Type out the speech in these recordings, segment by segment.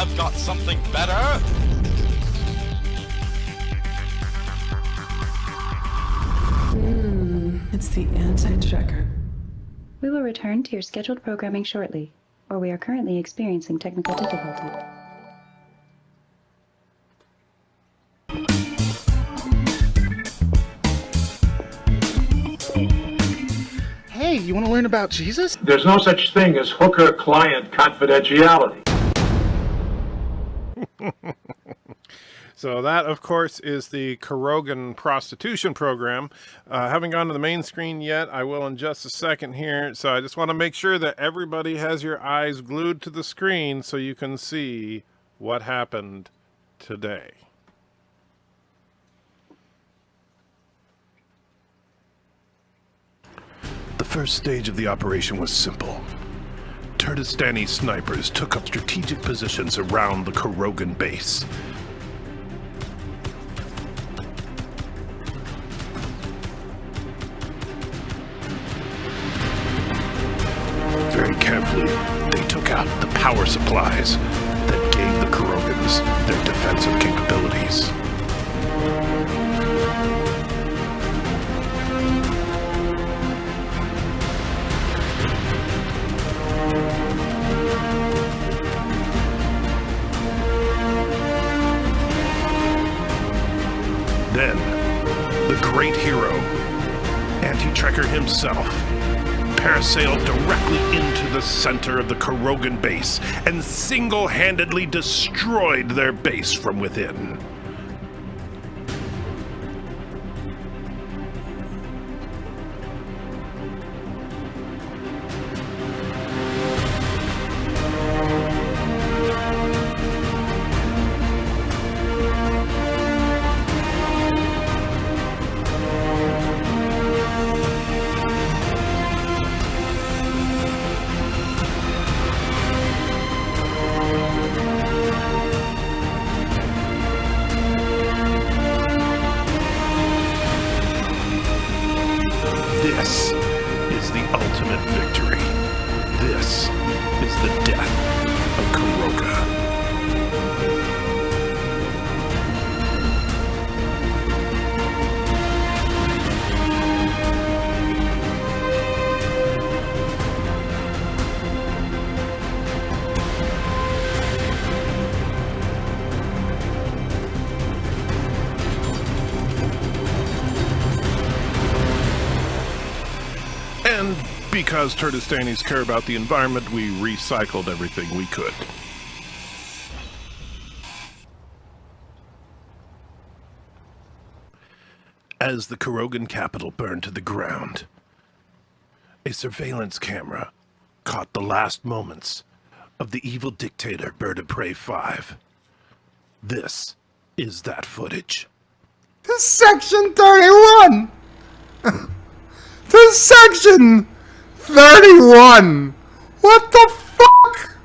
have got something better? It's the anti-checker. We will return to your scheduled programming shortly, or we are currently experiencing technical difficulty. Hey, you want to learn about Jesus? There's no such thing as hooker-client confidentiality. So that, of course, is the Carogan prostitution program. Haven't gone to the main screen yet. I will in just a second here. So I just want to make sure that everybody has your eyes glued to the screen so you can see what happened today. The first stage of the operation was simple. Kurdistani snipers took up strategic positions around the Carogan base. Very carefully, they took out the power supplies that gave the Carogans their defensive capabilities. Then, the great hero, Anti-Trekker himself, parasailed directly into the center of the Carogan base and single-handedly destroyed their base from within. This is the ultimate victory. This is the death of Caroga. And because Kurdistanis care about the environment, we recycled everything we could. As the Carogan capital burned to the ground, a surveillance camera caught the last moments of the evil dictator BIRDOPREY 5. This is that footage. To Section 31! To Section 31! What the fuck?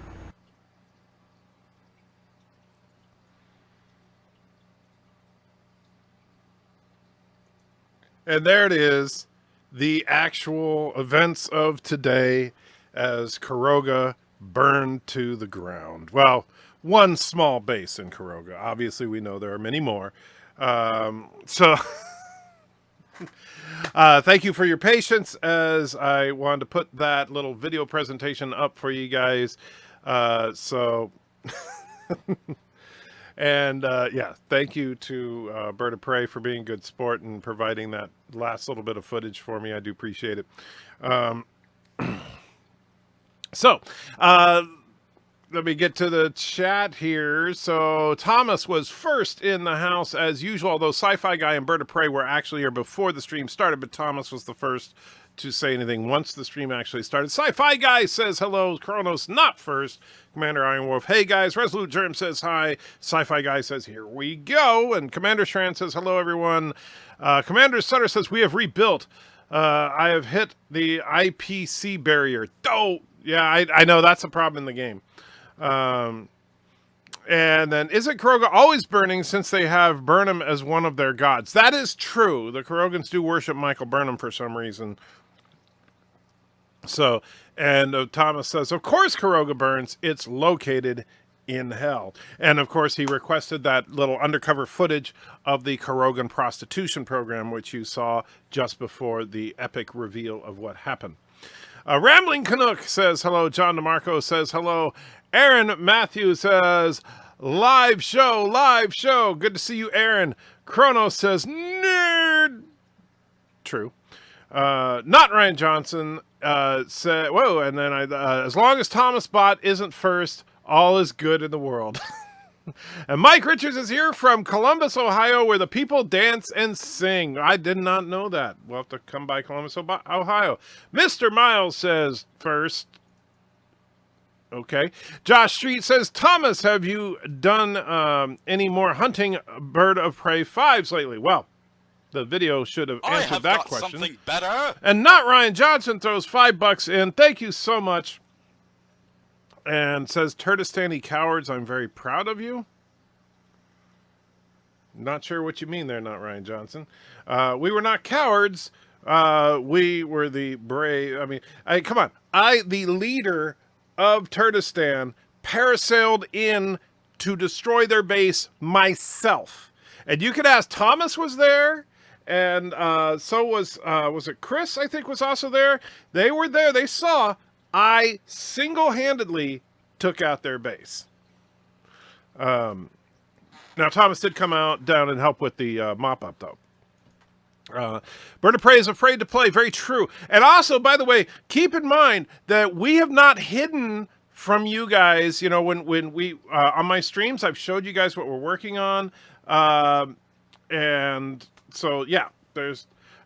And there it is, the actual events of today as Caroga burned to the ground. Well, one small base in Caroga. Obviously, we know there are many more. Thank you for your patience as I wanted to put that little video presentation up for you guys. And yeah, thank you to BIRDOPREY for being a good sport and providing that last little bit of footage for me. I do appreciate it. Let me get to the chat here. So Thomas was first in the house as usual, although Sci-Fi Guy and BIRDOPREY were actually here before the stream started, but Thomas was the first to say anything once the stream actually started. Sci-Fi Guy says hello. Kronos not first. Commander Iron Wolf, hey guys. Resolute Germ says hi. Sci-Fi Guy says here we go. And Commander Strand says hello everyone. Commander Sutter says we have rebuilt. I have hit the IPC barrier. Oh, yeah, I know that's a problem in the game. And then, isn't Caroga always burning since they have Burnham as one of their gods? That is true. The Carogans do worship Michael Burnham for some reason. So, and Thomas says, of course Caroga burns. It's located in hell. And of course, he requested that little undercover footage of the Carogan prostitution program, which you saw just before the epic reveal of what happened. Rambling Canuck says hello. John DeMarco says hello. Aaron Matthews says live show, live show. Good to see you, Aaron. Chronos says nerd. True. Not Ryan Johnson said, whoa, and then as long as Thomas Bot isn't first, all is good in the world. And Mike Richards is here from Columbus, Ohio, where the people dance and sing. I did not know that. We'll have to come by Columbus, Ohio. Mr. Miles says first. Okay. Josh Street says, Thomas, have you done any more hunting Bird of Prey 5s lately? Well, the video should have answered that question. Something better. And Not Ryan Johnson throws $5 in. Thank you so much. And says, Turtistani cowards, I'm very proud of you. Not sure what you mean there, Not Ryan Johnson. We were not cowards. We were the brave. I mean, come on. The leader of Turtistan, parasailed in to destroy their base myself. And you could ask, Thomas was there. And so was it Chris, I think, was also there. They were there. They saw I single-handedly took out their base. Now, Thomas did come down and help with the mop-up, though. Bird of Prey is afraid to play. Very true. And also, by the way, keep in mind that we have not hidden from you guys. You know, when we, on my streams, I've showed you guys what we're working on. And so, yeah,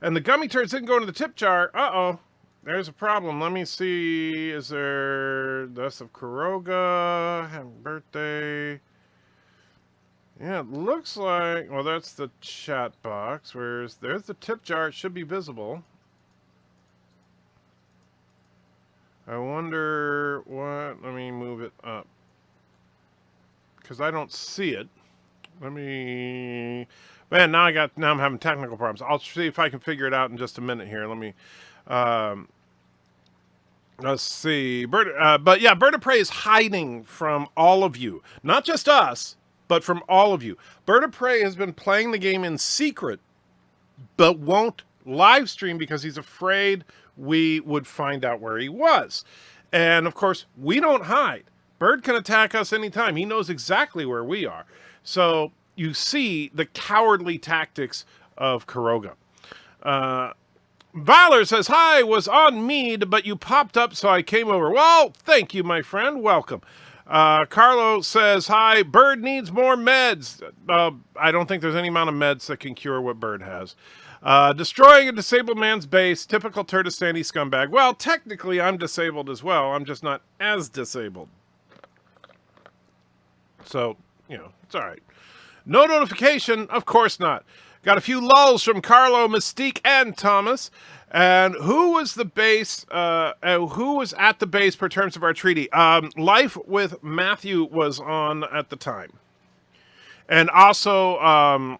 and the gummy turds didn't go into the tip jar. Uh-oh. There's a problem. Let me see. Is there Death of Caroga? Happy birthday. Yeah, it looks like, well, that's the chat box. There's the tip jar. It should be visible. I wonder what, let me move it up. Because I don't see it. Man, now I'm having technical problems. I'll see if I can figure it out in just a minute here. Let me, let's see. But yeah, Bird of Prey is hiding from all of you. Not just us, but from all of you. Bird of Prey has been playing the game in secret, but won't live stream because he's afraid we would find out where he was. And of course, we don't hide. Bird can attack us anytime. He knows exactly where we are. So you see the cowardly tactics of Caroga. Valor says, hi, was on Mead, but you popped up, so I came over. Well, thank you, my friend. Welcome. Carlo says, hi, Bird needs more meds. I don't think there's any amount of meds that can cure what Bird has. Destroying a disabled man's base, typical Turtistani scumbag. Well, technically, I'm disabled as well. I'm just not as disabled. So, you know, it's all right. No notification? Of course not. Got a few lulls from Carlo, Mystique, and Thomas. And who was the base? Who was at the base per terms of our treaty? Life with Matthew was on at the time. And also,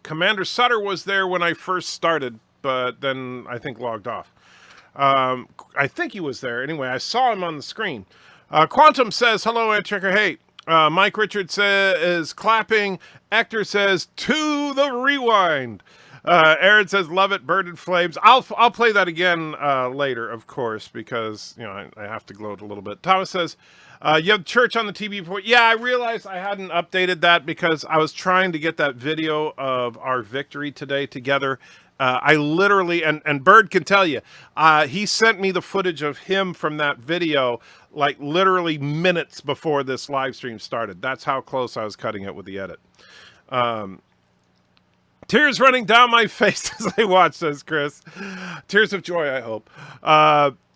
Commander Sutter was there when I first started, but then I think logged off. I think he was there. Anyway, I saw him on the screen. Quantum says, hello, Antchecker. Hey, Mike Richards is clapping. Hector says, to the rewind. Aaron says, love it, Bird in Flames. I'll play that again later, of course, because, you know, I have to gloat a little bit. Thomas says, you have church on the TV before. Yeah, I realized I hadn't updated that because I was trying to get that video of our victory today together. I literally, and Bird can tell you, he sent me the footage of him from that video, like literally minutes before this live stream started. That's how close I was cutting it with the edit. Tears running down my face as I watch, says Chris. Tears of joy, I hope.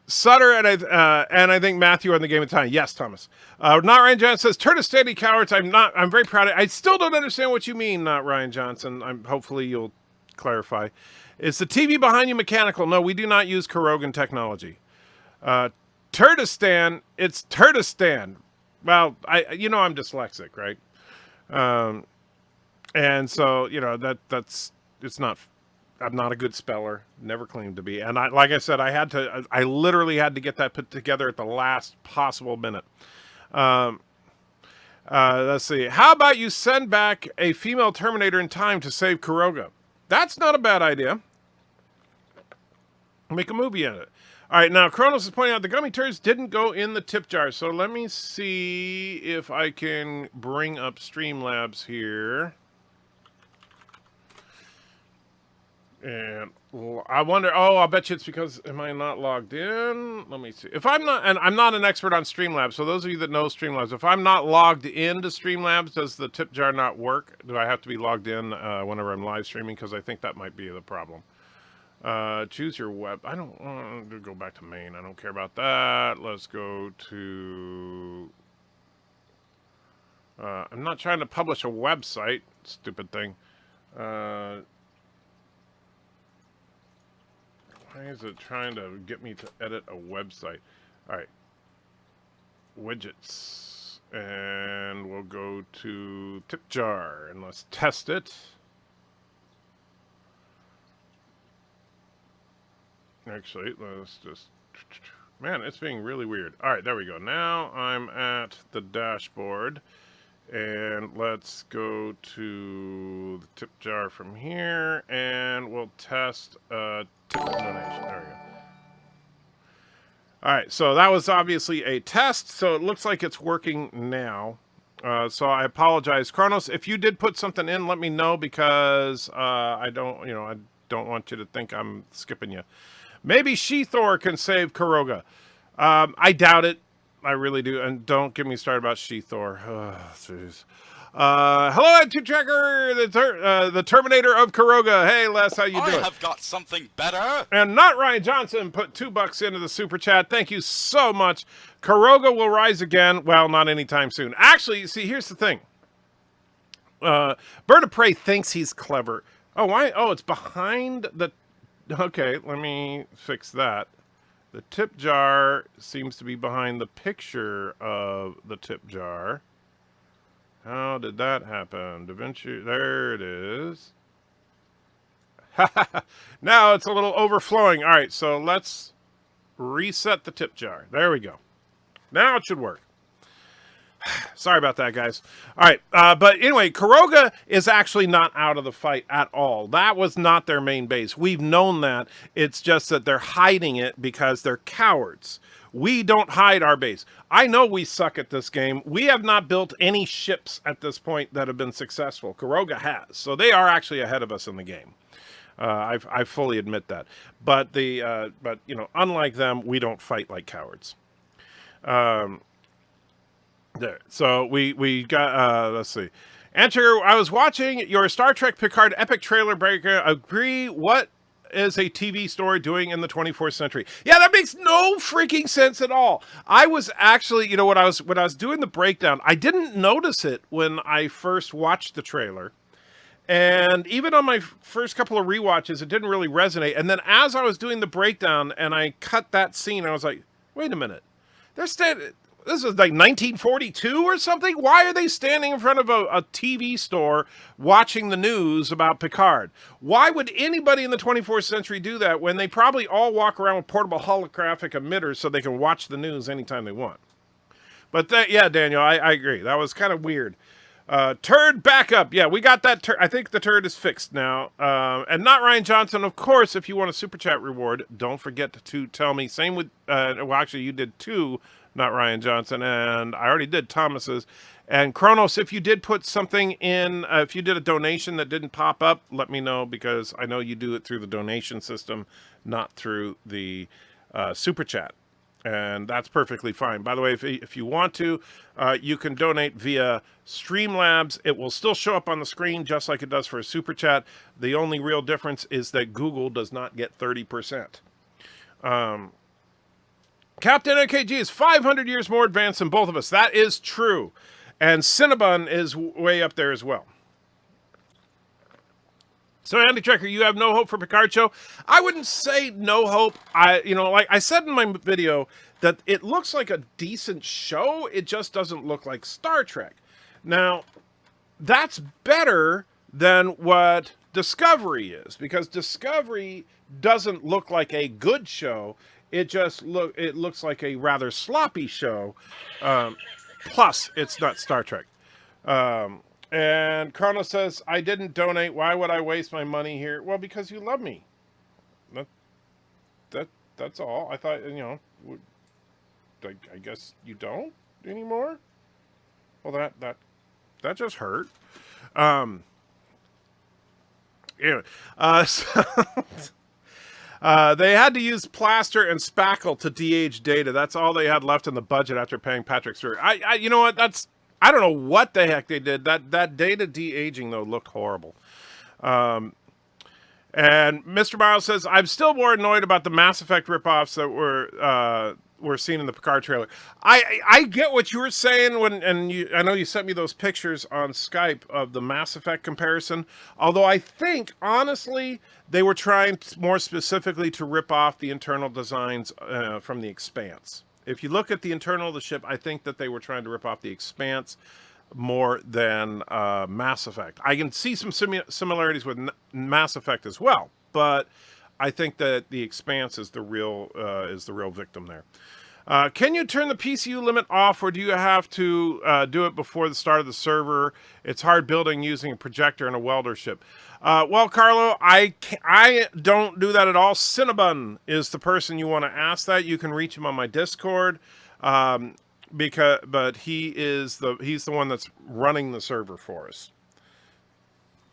Sutter and I think Matthew are in the game of time. Yes, Thomas. Not Ryan Johnson says, Turtistani cowards. I'm very proud of it. I still don't understand what you mean, Not Ryan Johnson. Hopefully you'll clarify. Is the TV behind you mechanical? No, we do not use Carogan technology. Turtistan, it's Turtistan. Well, I'm dyslexic, right? And so, you know, I'm not a good speller, never claimed to be. And like I said, I literally had to get that put together at the last possible minute. Let's see. How about you send back a female Terminator in time to save Caroga? That's not a bad idea. Make a movie out of it. All right, now Kronos is pointing out the gummy turds didn't go in the tip jar. So let me see if I can bring up Streamlabs here. And I wonder, I bet you it's because, am I not logged in? Let me see. If I'm not, and I'm not an expert on Streamlabs, so those of you that know Streamlabs, if I'm not logged into Streamlabs, does the tip jar not work? Do I have to be logged in whenever I'm live streaming? Because I think that might be the problem. Choose your web. I don't want to go back to main. I don't care about that. Let's go to... I'm not trying to publish a website. Stupid thing. Why is it trying to get me to edit a website? All right. Widgets. And we'll go to tip jar and let's test it. Actually, let's just... Man, it's being really weird. All right, there we go. Now I'm at the dashboard. And let's go to the tip jar from here. And we'll test a tip donation. There we go. All right, so that was obviously a test. So it looks like it's working now. So I apologize. Kronos, if you did put something in, let me know because I don't want you to think I'm skipping you. Maybe She-Thor can save Caroga. I doubt it. I really do. And don't get me started about She-Thor. Oh, jeez. Hello, Attitude Tracker, the Terminator of Caroga. Hey, Les, how you doing? I have got something better. And not Ryan Johnson put $2 into the super chat. Thank you so much. Caroga will rise again. Well, not anytime soon. Actually, see, here's the thing. BIRDOPREY thinks he's clever. Oh, why? Oh, it's behind the... Okay, let me fix that. The tip jar seems to be behind the picture of the tip jar. How did that happen? DaVinci, there it is. Now it's a little overflowing. All right, so let's reset the tip jar. There we go. Now it should work. Sorry about that, guys. All right, but anyway, Caroga is actually not out of the fight at all. That was not their main base. We've known that. It's just that they're hiding it because they're cowards. We don't hide our base. I know we suck at this game. We have not built any ships at this point that have been successful. Caroga has, so they are actually ahead of us in the game. I fully admit that. But unlike them, we don't fight like cowards. There. So we got, let's see. Answer, I was watching your Star Trek Picard epic trailer breaker. Agree, what is a TV story doing in the 24th century? Yeah, that makes no freaking sense at all. I was actually, when I was doing the breakdown, I didn't notice it when I first watched the trailer. And even on my first couple of rewatches, it didn't really resonate. And then as I was doing the breakdown and I cut that scene, I was like, wait a minute. This is like 1942 or something? Why are they standing in front of a TV store watching the news about Picard? Why would anybody in the 24th century do that when they probably all walk around with portable holographic emitters so they can watch the news anytime they want? But yeah, Daniel, I agree. That was kind of weird. Turd backup. Yeah, we got that turd. I think the turd is fixed now. And not Ryan Johnson. Of course, if you want a super chat reward, don't forget to tell me. Same with, well, actually, you did two. Not Ryan Johnson, and I already did Thomas's. And Kronos, if you did put something in, if you did a donation that didn't pop up, let me know, because I know you do it through the donation system, not through the super chat. And that's perfectly fine. By the way, if you want to, you can donate via Streamlabs. It will still show up on the screen just like it does for a super chat. The only real difference is that Google does not get 30%. Captain NKG is 500 years more advanced than both of us. That is true. And Cinnabon is way up there as well. So, Andy Trekker, you have no hope for Picard show? I wouldn't say no hope. Like I said in my video, that it looks like a decent show. It just doesn't look like Star Trek. Now, that's better than what Discovery is, because Discovery doesn't look like a good show. It looks like a rather sloppy show. Plus, it's not Star Trek. And Chrono says, I didn't donate. Why would I waste my money here? Well, because you love me. That's all. I thought, I guess you don't anymore. Well, that just hurt. Anyway, so they had to use plaster and spackle to de-age data. That's all they had left in the budget after paying Patrick Stewart. You know what? I don't know what the heck they did. That data de-aging though looked horrible. And Mr. Miles says, I'm still more annoyed about the Mass Effect ripoffs that were seen in the Picard trailer. I get what you were saying I know you sent me those pictures on Skype of the Mass Effect comparison. Although I think, honestly, they were trying more specifically to rip off the internal designs from The Expanse. If you look at the internal of the ship, I think that they were trying to rip off The Expanse more than Mass Effect. I can see some similarities with Mass Effect as well, but I think that The Expanse is the real victim there. Can you turn the PCU limit off, or do you have to do it before the start of the server? It's hard building using a projector and a welder ship. Well, Carlo, I don't do that at all. Cinnabon is the person you want to ask that. You can reach him on my Discord. But he's the one that's running the server for us.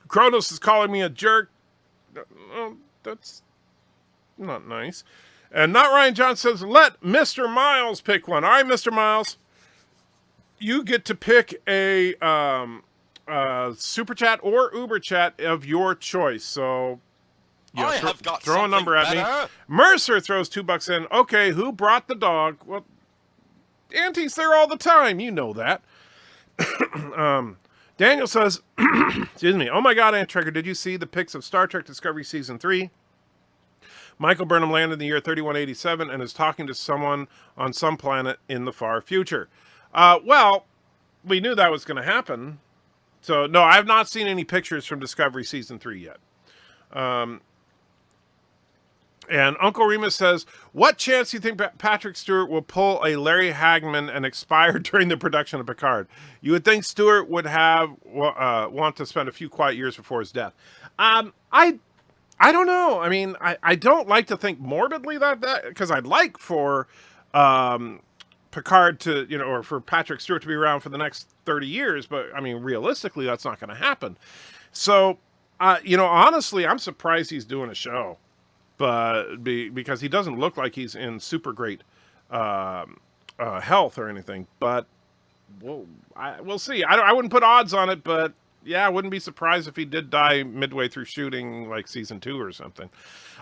Kronos is calling me a jerk. That's not nice. And Not Ryan John says, let Mr. Miles pick one. All right, Mr. Miles, you get to pick a super chat or Uber chat of your choice. So I have got throw a number at better. me. Mercer throws $2 in. Okay, who brought the dog? Well, Auntie's there all the time. You know that. Daniel says, excuse me, oh my God, Aunt Trekker, did you see the pics of Star Trek Discovery Season 3? Michael Burnham landed in the year 3187 and is talking to someone on some planet in the far future. Well, we knew that was going to happen. So, no, I have not seen any pictures from Discovery Season 3 yet. And Uncle Remus says, what chance do you think Patrick Stewart will pull a Larry Hagman and expire during the production of Picard? You would think Stewart would have want to spend a few quiet years before his death. I don't know. I mean, I don't like to think morbidly that because I'd like for Picard to, or for Patrick Stewart to be around for the next 30 years. But, I mean, realistically, that's not going to happen. So, honestly, I'm surprised he's doing a show. But because he doesn't look like he's in super great health or anything. But we'll see. I wouldn't put odds on it, but yeah, I wouldn't be surprised if he did die midway through shooting, like season 2 or something.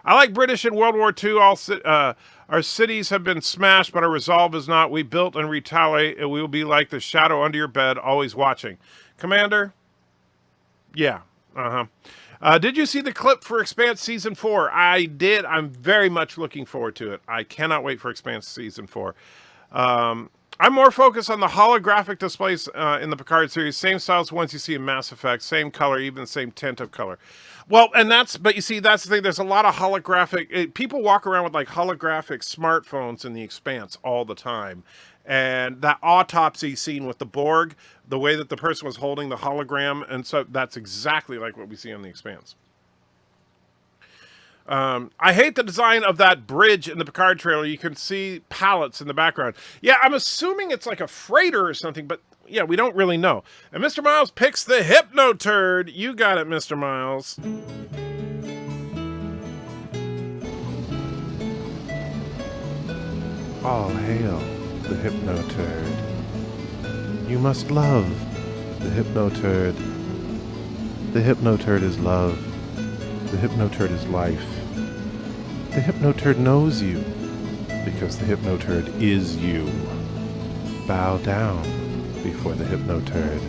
I like British in World War II. Our cities have been smashed, but our resolve is not. We built and retaliate, and we will be like the shadow under your bed, always watching. Commander? Yeah. Did you see the clip for Expanse Season 4? I did. I'm very much looking forward to it. I cannot wait for Expanse Season 4. I'm more focused on the holographic displays in the Picard series. Same styles ones you see in Mass Effect. Same color, even the same tint of color. Well, but you see, that's the thing. There's a lot of holographic... people walk around with, like, holographic smartphones in the Expanse all the time. And that autopsy scene with the Borg, the way that the person was holding the hologram, and so that's exactly like what we see on The Expanse. I hate the design of that bridge in the Picard trailer. You can see pallets in the background. Yeah, I'm assuming it's like a freighter or something, but yeah, we don't really know. And Mr. Miles picks the Hypno Turd. You got it, Mr. Miles. All hail the Hypno Turd. You must love the Hypno Turd. The Hypno Turd is love. The Hypno Turd is life. The Hypno Turd knows you because the Hypno Turd is you. Bow down before the Hypno Turd.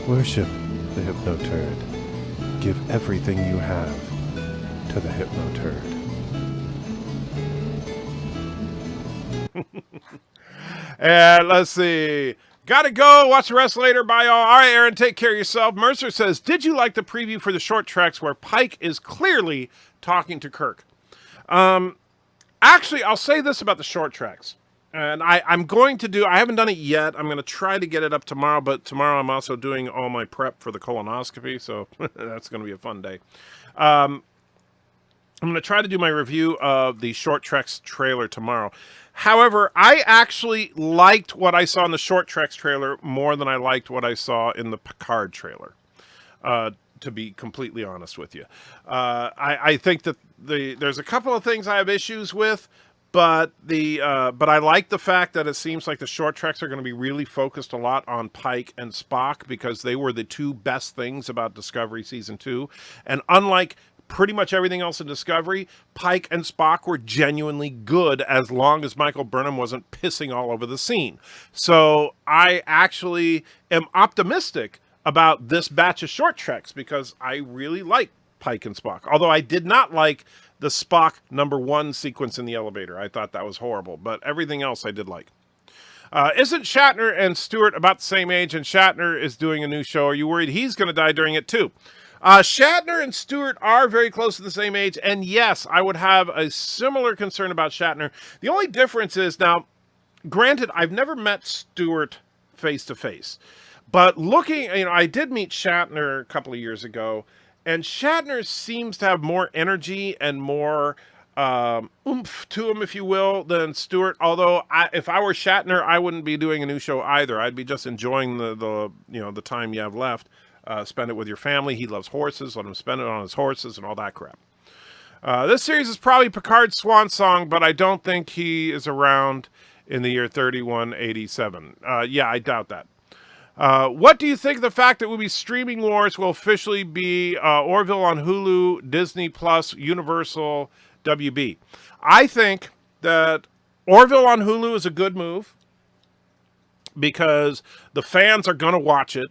Worship the Hypno Turd. Give everything you have to the Hypno Turd. And let's see. Gotta go. Watch the rest later. Bye, all. All right, Aaron, take care of yourself. Mercer says, did you like the preview for the short treks where Pike is clearly talking to Kirk? Actually, I'll say this about the short treks. And I'm going to do, I haven't done it yet. I'm going to try to get it up tomorrow, but tomorrow I'm also doing all my prep for the colonoscopy, so that's going to be a fun day. I'm going to try to do my review of the Short Treks trailer tomorrow. However, I actually liked what I saw in the Short Treks trailer more than I liked what I saw in the Picard trailer, to be completely honest with you. I think that there's a couple of things I have issues with, but I like the fact that it seems like the Short Treks are going to be really focused a lot on Pike and Spock, because they were the two best things about Discovery Season 2. And unlike pretty much everything else in Discovery, Pike and Spock were genuinely good as long as Michael Burnham wasn't pissing all over the scene. So I actually am optimistic about this batch of Short Treks, because I really like Pike and Spock. Although I did not like the Spock #1 sequence in the elevator. I thought that was horrible, but everything else I did like. Isn't Shatner and Stewart about the same age, and Shatner is doing a new show? Are you worried he's going to die during it too? Shatner and Stewart are very close to the same age, and yes, I would have a similar concern about Shatner. The only difference is, now, granted, I've never met Stewart face to face, but looking, I did meet Shatner a couple of years ago, and Shatner seems to have more energy and more oomph to him, if you will, than Stewart. Although, if I were Shatner, I wouldn't be doing a new show either. I'd be just enjoying the time you have left. Spend it with your family. He loves horses. Let him spend it on his horses and all that crap. This series is probably Picard's swan song, but I don't think he is around in the year 3187. Yeah, I doubt that. What do you think of the fact that Movie Streaming Wars will officially be Orville on Hulu, Disney Plus, Universal, WB? I think that Orville on Hulu is a good move, because the fans are going to watch it.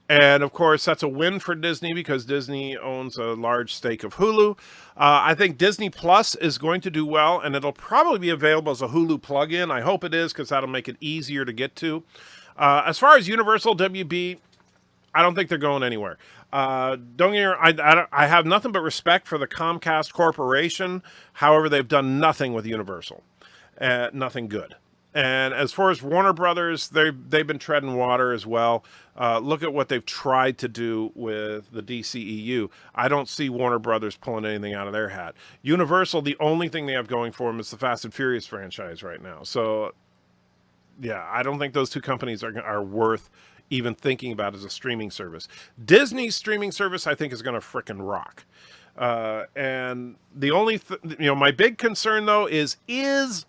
And, of course, that's a win for Disney, because Disney owns a large stake of Hulu. I think Disney Plus is going to do well, and it'll probably be available as a Hulu plug-in. I hope it is, because that'll make it easier to get to. As far as Universal WB, I don't think they're going anywhere. Don't get me wrong, I have nothing but respect for the Comcast Corporation. However, they've done nothing with Universal. Nothing good. And as far as Warner Brothers, they've been treading water as well. Look at what they've tried to do with the DCEU. I don't see Warner Brothers pulling anything out of their hat. Universal, the only thing they have going for them is the Fast and Furious franchise right now. So, yeah, I don't think those two companies are worth even thinking about as a streaming service. Disney's streaming service, I think, is going to frickin' rock. And the only, my big concern, though, is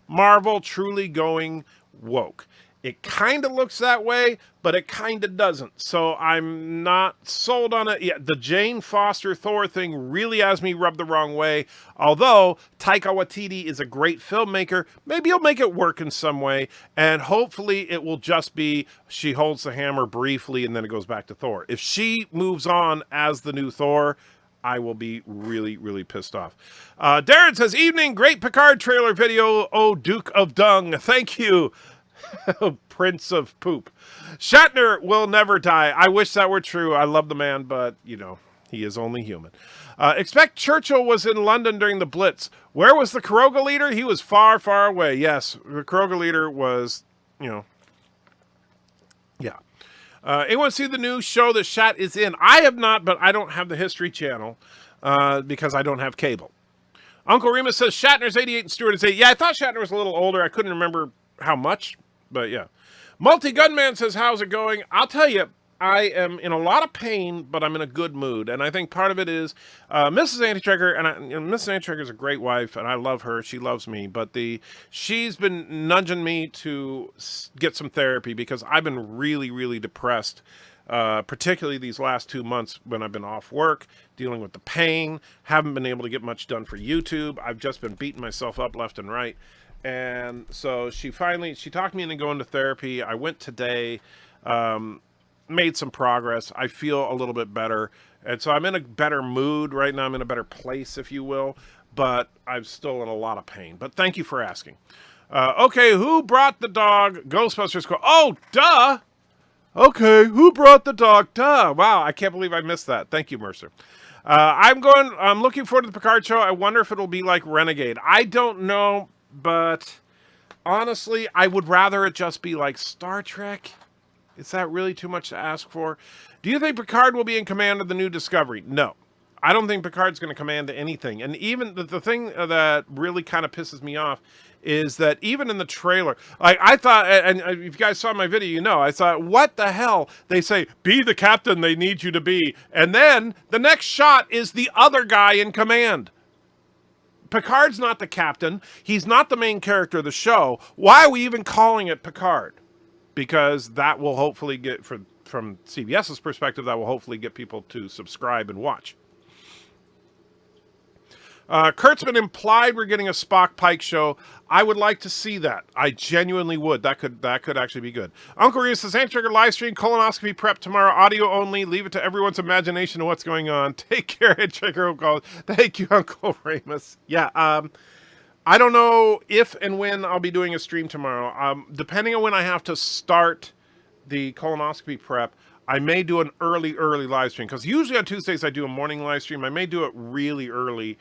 Marvel truly going woke? It kind of looks that way, but it kind of doesn't. So I'm not sold on it yet. The Jane Foster Thor thing really has me rubbed the wrong way. Although Taika Waititi is a great filmmaker, maybe he'll make it work in some way. And hopefully it will just be she holds the hammer briefly and then it goes back to Thor. If she moves on as the new Thor, I will be really, really pissed off. Darren says, evening, great Picard trailer video, oh Duke of Dung. Thank you, Prince of Poop. Shatner will never die. I wish that were true. I love the man, but, he is only human. Expect Churchill was in London during the Blitz. Where was the Caroga leader? He was far, far away. Yes, the Caroga leader was, yeah. Anyone see the new show that Shat is in? I have not, but I don't have the History Channel because I don't have cable. Uncle Remus says Shatner's 88 and Stewart is 8. Yeah, I thought Shatner was a little older. I couldn't remember how much, but yeah. Multi-Gunman says, how's it going? I'll tell you, I am in a lot of pain, but I'm in a good mood. And I think part of it is Mrs. Antitrekker, and Mrs. Antitrekker is a great wife, and I love her. She loves me. But she's been nudging me to get some therapy because I've been really, really depressed, particularly these last 2 months when I've been off work, dealing with the pain, haven't been able to get much done for YouTube. I've just been beating myself up left and right. And so she talked me into going to therapy. I went today, made some progress. I feel a little bit better. And so I'm in a better mood right now. I'm in a better place, if you will. But I'm still in a lot of pain. But thank you for asking. Okay, who brought the dog? Ghostbusters. Oh, duh! Okay, who brought the dog? Duh! Wow, I can't believe I missed that. Thank you, Mercer. I'm looking forward to the Picard show. I wonder if it'll be like Renegade. I don't know, but honestly, I would rather it just be like Star Trek. Is that really too much to ask for? Do you think Picard will be in command of the new Discovery? No. I don't think Picard's going to command anything. And even the thing that really kind of pisses me off is that even in the trailer, like I thought, and if you guys saw my video, you know, I thought, what the hell? They say, be the captain they need you to be. And then the next shot is the other guy in command. Picard's not the captain. He's not the main character of the show. Why are we even calling it Picard? Because that will hopefully get, from CBS's perspective, that will hopefully get people to subscribe and watch. Kurtzman implied we're getting a Spock Pike show. I would like to see that. I genuinely would. That could actually be good. Uncle Remus says, Anti-Trigger live stream, colonoscopy prep tomorrow, audio only. Leave it to everyone's imagination of what's going on. Take care, Anti-Trigger. Thank you, Uncle Remus. Yeah, I don't know if and when I'll be doing a stream tomorrow. Depending on when I have to start the colonoscopy prep, I may do an early live stream. Because usually on Tuesdays I do a morning live stream. I may do it really early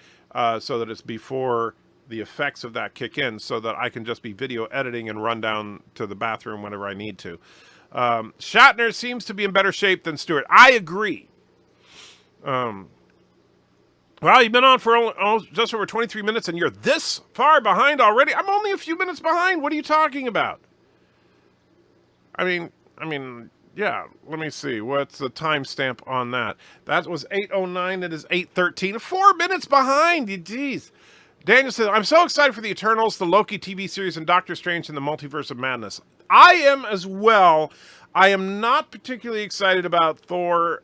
so that it's before the effects of that kick in, so that I can just be video editing and run down to the bathroom whenever I need to. Shatner seems to be in better shape than Stewart. I agree. Well, you've been on for just over 23 minutes and you're this far behind already? I'm only a few minutes behind. What are you talking about? I mean, yeah, let me see. What's the timestamp on that? That was 8:09. It is 8:13. 4 minutes behind. Jeez. Daniel says, I'm so excited for the Eternals, the Loki TV series, and Doctor Strange in the Multiverse of Madness. I am as well. I am not particularly excited about Thor,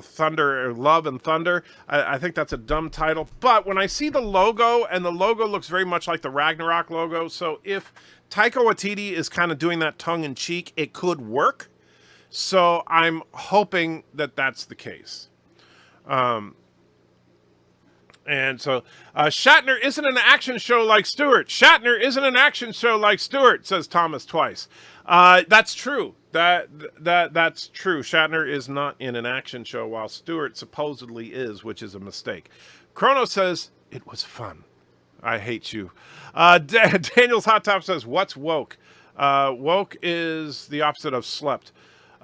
Thunder, Love and Thunder. I think that's a dumb title. But when I see the logo, and the logo looks very much like the Ragnarok logo, so if Taika Waititi is kind of doing that tongue-in-cheek, it could work. So I'm hoping that that's the case. And so Shatner isn't an action show like Stewart. Shatner isn't an action show like Stewart, says Thomas twice. That's true. That's true. Shatner is not in an action show while Stewart supposedly is, which is a mistake. Chrono says, it was fun. I hate you. Daniel's Hot Top says, what's woke? Woke is the opposite of slept.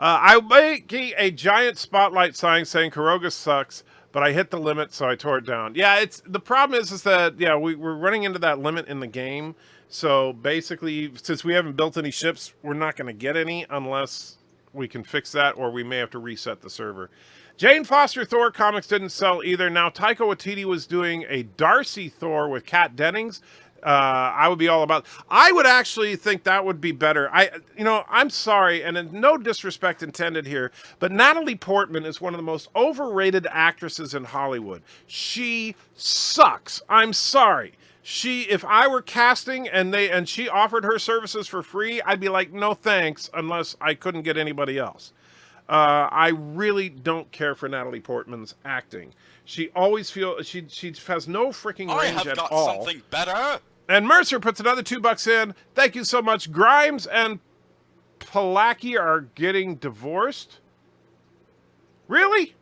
I'm making a giant spotlight sign saying Caroga sucks, but I hit the limit, so I tore it down. Yeah, the problem is that, yeah, we're running into that limit in the game. So basically, since we haven't built any ships, we're not going to get any unless we can fix that, or we may have to reset the server. Jane Foster Thor comics didn't sell either. Now, Taika Waititi was doing a Darcy Thor with Kat Dennings. I would be all about. I would actually think that would be better. I'm sorry, and no disrespect intended here, but Natalie Portman is one of the most overrated actresses in Hollywood. She sucks. I'm sorry. If I were casting and she offered her services for free, I'd be like, no thanks, unless I couldn't get anybody else. I really don't care for Natalie Portman's acting. She always feels she has no freaking range at all. I have got something better. And Mercer puts another $2 in. Thank you so much. Grimes and Palaki are getting divorced. Really?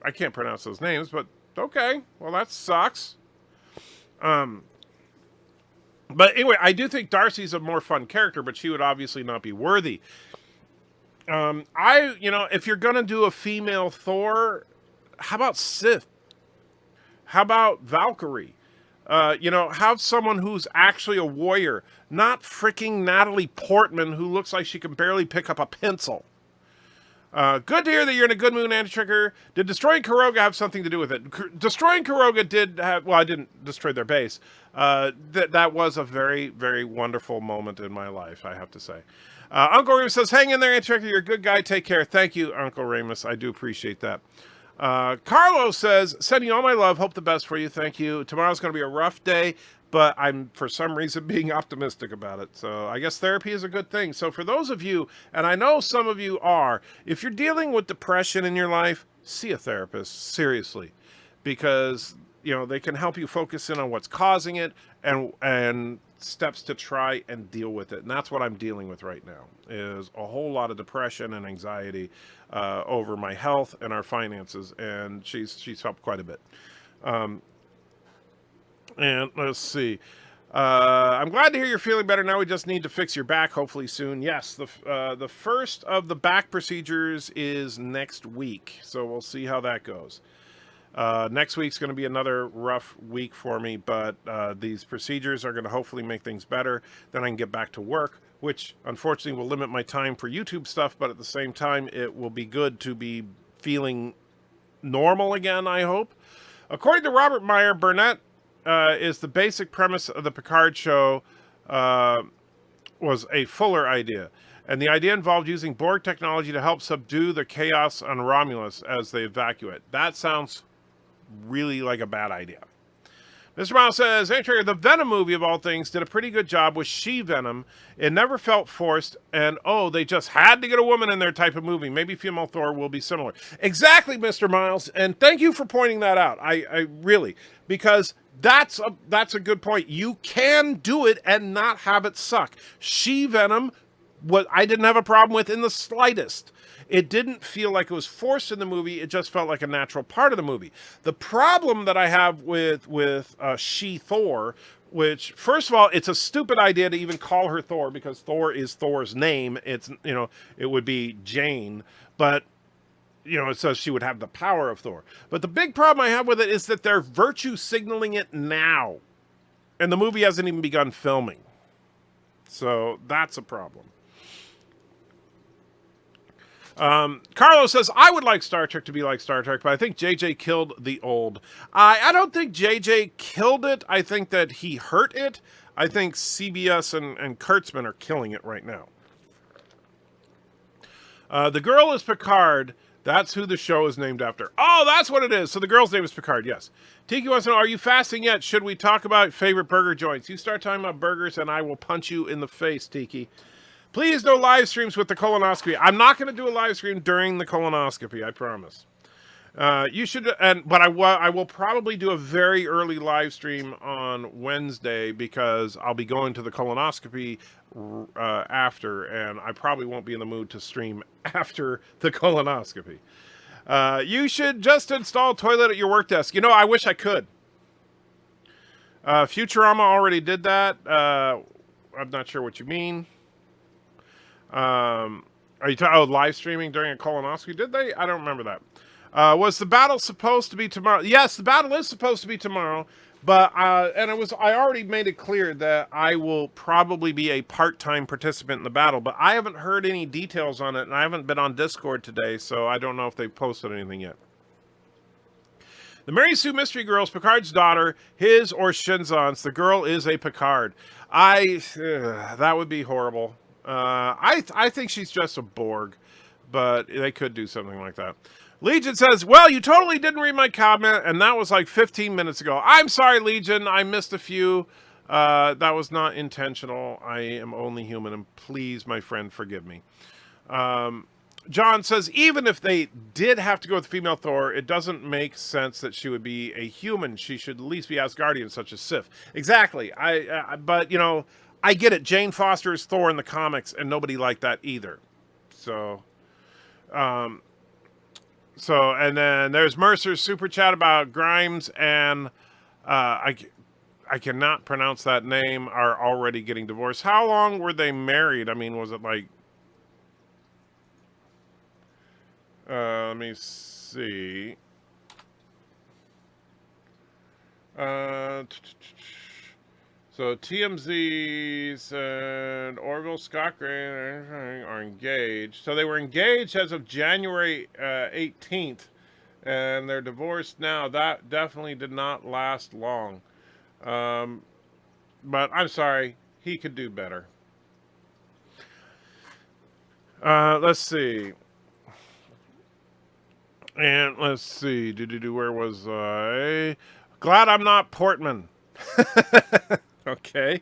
I can't pronounce those names, but okay. Well, that sucks. But anyway, I do think Darcy's a more fun character, but she would obviously not be worthy. If you're gonna do a female Thor, how about Sif? How about Valkyrie? Have someone who's actually a warrior, not freaking Natalie Portman, who looks like she can barely pick up a pencil. Good to hear that you're in a good mood, Anti-Trigger. Did destroying Caroga have something to do with it? Destroying Caroga did have... Well, I didn't destroy their base. That was a very, very wonderful moment in my life, I have to say. Uncle Remus says, hang in there, Anti-Trigger. You're a good guy. Take care. Thank you, Uncle Remus. I do appreciate that. Carlos says, sending all my love. Hope the best for you. Thank you. Tomorrow's going to be a rough day, but I'm, for some reason, being optimistic about it. So I guess therapy is a good thing. So for those of you, and I know some of you are, if you're dealing with depression in your life, see a therapist, seriously, because, they can help you focus in on what's causing it and steps to try and deal with it. And that's what I'm dealing with right now, is a whole lot of depression and anxiety over my health and our finances. And she's helped quite a bit. And let's see. I'm glad to hear you're feeling better. Now we just need to fix your back, hopefully soon. Yes, the first of the back procedures is next week, so we'll see how that goes. Next week's going to be another rough week for me, but these procedures are going to hopefully make things better. Then I can get back to work, which unfortunately will limit my time for YouTube stuff, but at the same time, it will be good to be feeling normal again, I hope. According to Robert Meyer, Burnett is the basic premise of the Picard show was a Fuller idea. And the idea involved using Borg technology to help subdue the chaos on Romulus as they evacuate. That sounds really like a bad idea. Mr. Miles says, hey, Trigger, the Venom movie of all things did a pretty good job with She-Venom. It never felt forced, and they just had to get a woman in their type of movie. Maybe female Thor will be similar. Exactly, Mr. Miles, and thank you for pointing that out. I really, because that's a good point. You can do it and not have it suck. She-Venom, what I didn't have a problem with in the slightest. It didn't feel like it was forced in the movie. It just felt like a natural part of the movie. The problem that I have with She-Thor, which, first of all, it's a stupid idea to even call her Thor because Thor is Thor's name. It's, it would be Jane, but, it says she would have the power of Thor. But the big problem I have with it is that they're virtue signaling it now. And the movie hasn't even begun filming. So that's a problem. Carlos says, I would like Star Trek to be like Star Trek, but I think JJ killed the old. I don't think JJ killed it. I think that he hurt it. I think CBS and Kurtzman are killing it right now. The girl is Picard. That's who the show is named after. Oh, that's what it is. So the girl's name is Picard, yes. Tiki wants to know, are you fasting yet? Should we talk about favorite burger joints? You start talking about burgers and I will punch you in the face, Tiki. Please no live streams with the colonoscopy. I'm not going to do a live stream during the colonoscopy, I promise. You should, but I will probably do a very early live stream on Wednesday because I'll be going to the colonoscopy after, and I probably won't be in the mood to stream after the colonoscopy. You should just install a toilet at your work desk. I wish I could. Futurama already did that. I'm not sure what you mean. Are you talking live streaming during a colonoscopy? Did they? I don't remember that. Was the battle supposed to be tomorrow? Yes, the battle is supposed to be tomorrow, but I already made it clear that I will probably be a part-time participant in the battle, but I haven't heard any details on it, and I haven't been on Discord today, so I don't know if they've posted anything yet. The Mary Sue Mystery Girl is Picard's daughter, his or Shinzon's. The girl is a Picard. That would be horrible. I think she's just a Borg, but they could do something like that. Legion says, well, you totally didn't read my comment, and that was like 15 minutes ago. I'm sorry, Legion. I missed a few. That was not intentional. I am only human, and please, my friend, forgive me. John says, even if they did have to go with female Thor, it doesn't make sense that she would be a human. She should at least be Asgardian, such as Sif. Exactly. But, I get it. Jane Foster is Thor in the comics, and nobody liked that either. So, and then there's Mercer's super chat about Grimes and I cannot pronounce that name, are already getting divorced. How long were they married? I mean, was it like, let me see. So TMZ's and Orville Scott Gray are engaged. So they were engaged as of January 18th, and they're divorced now. That definitely did not last long. But I'm sorry, he could do better. Let's see. And let's see. Where was I? Glad I'm not Portman. Okay.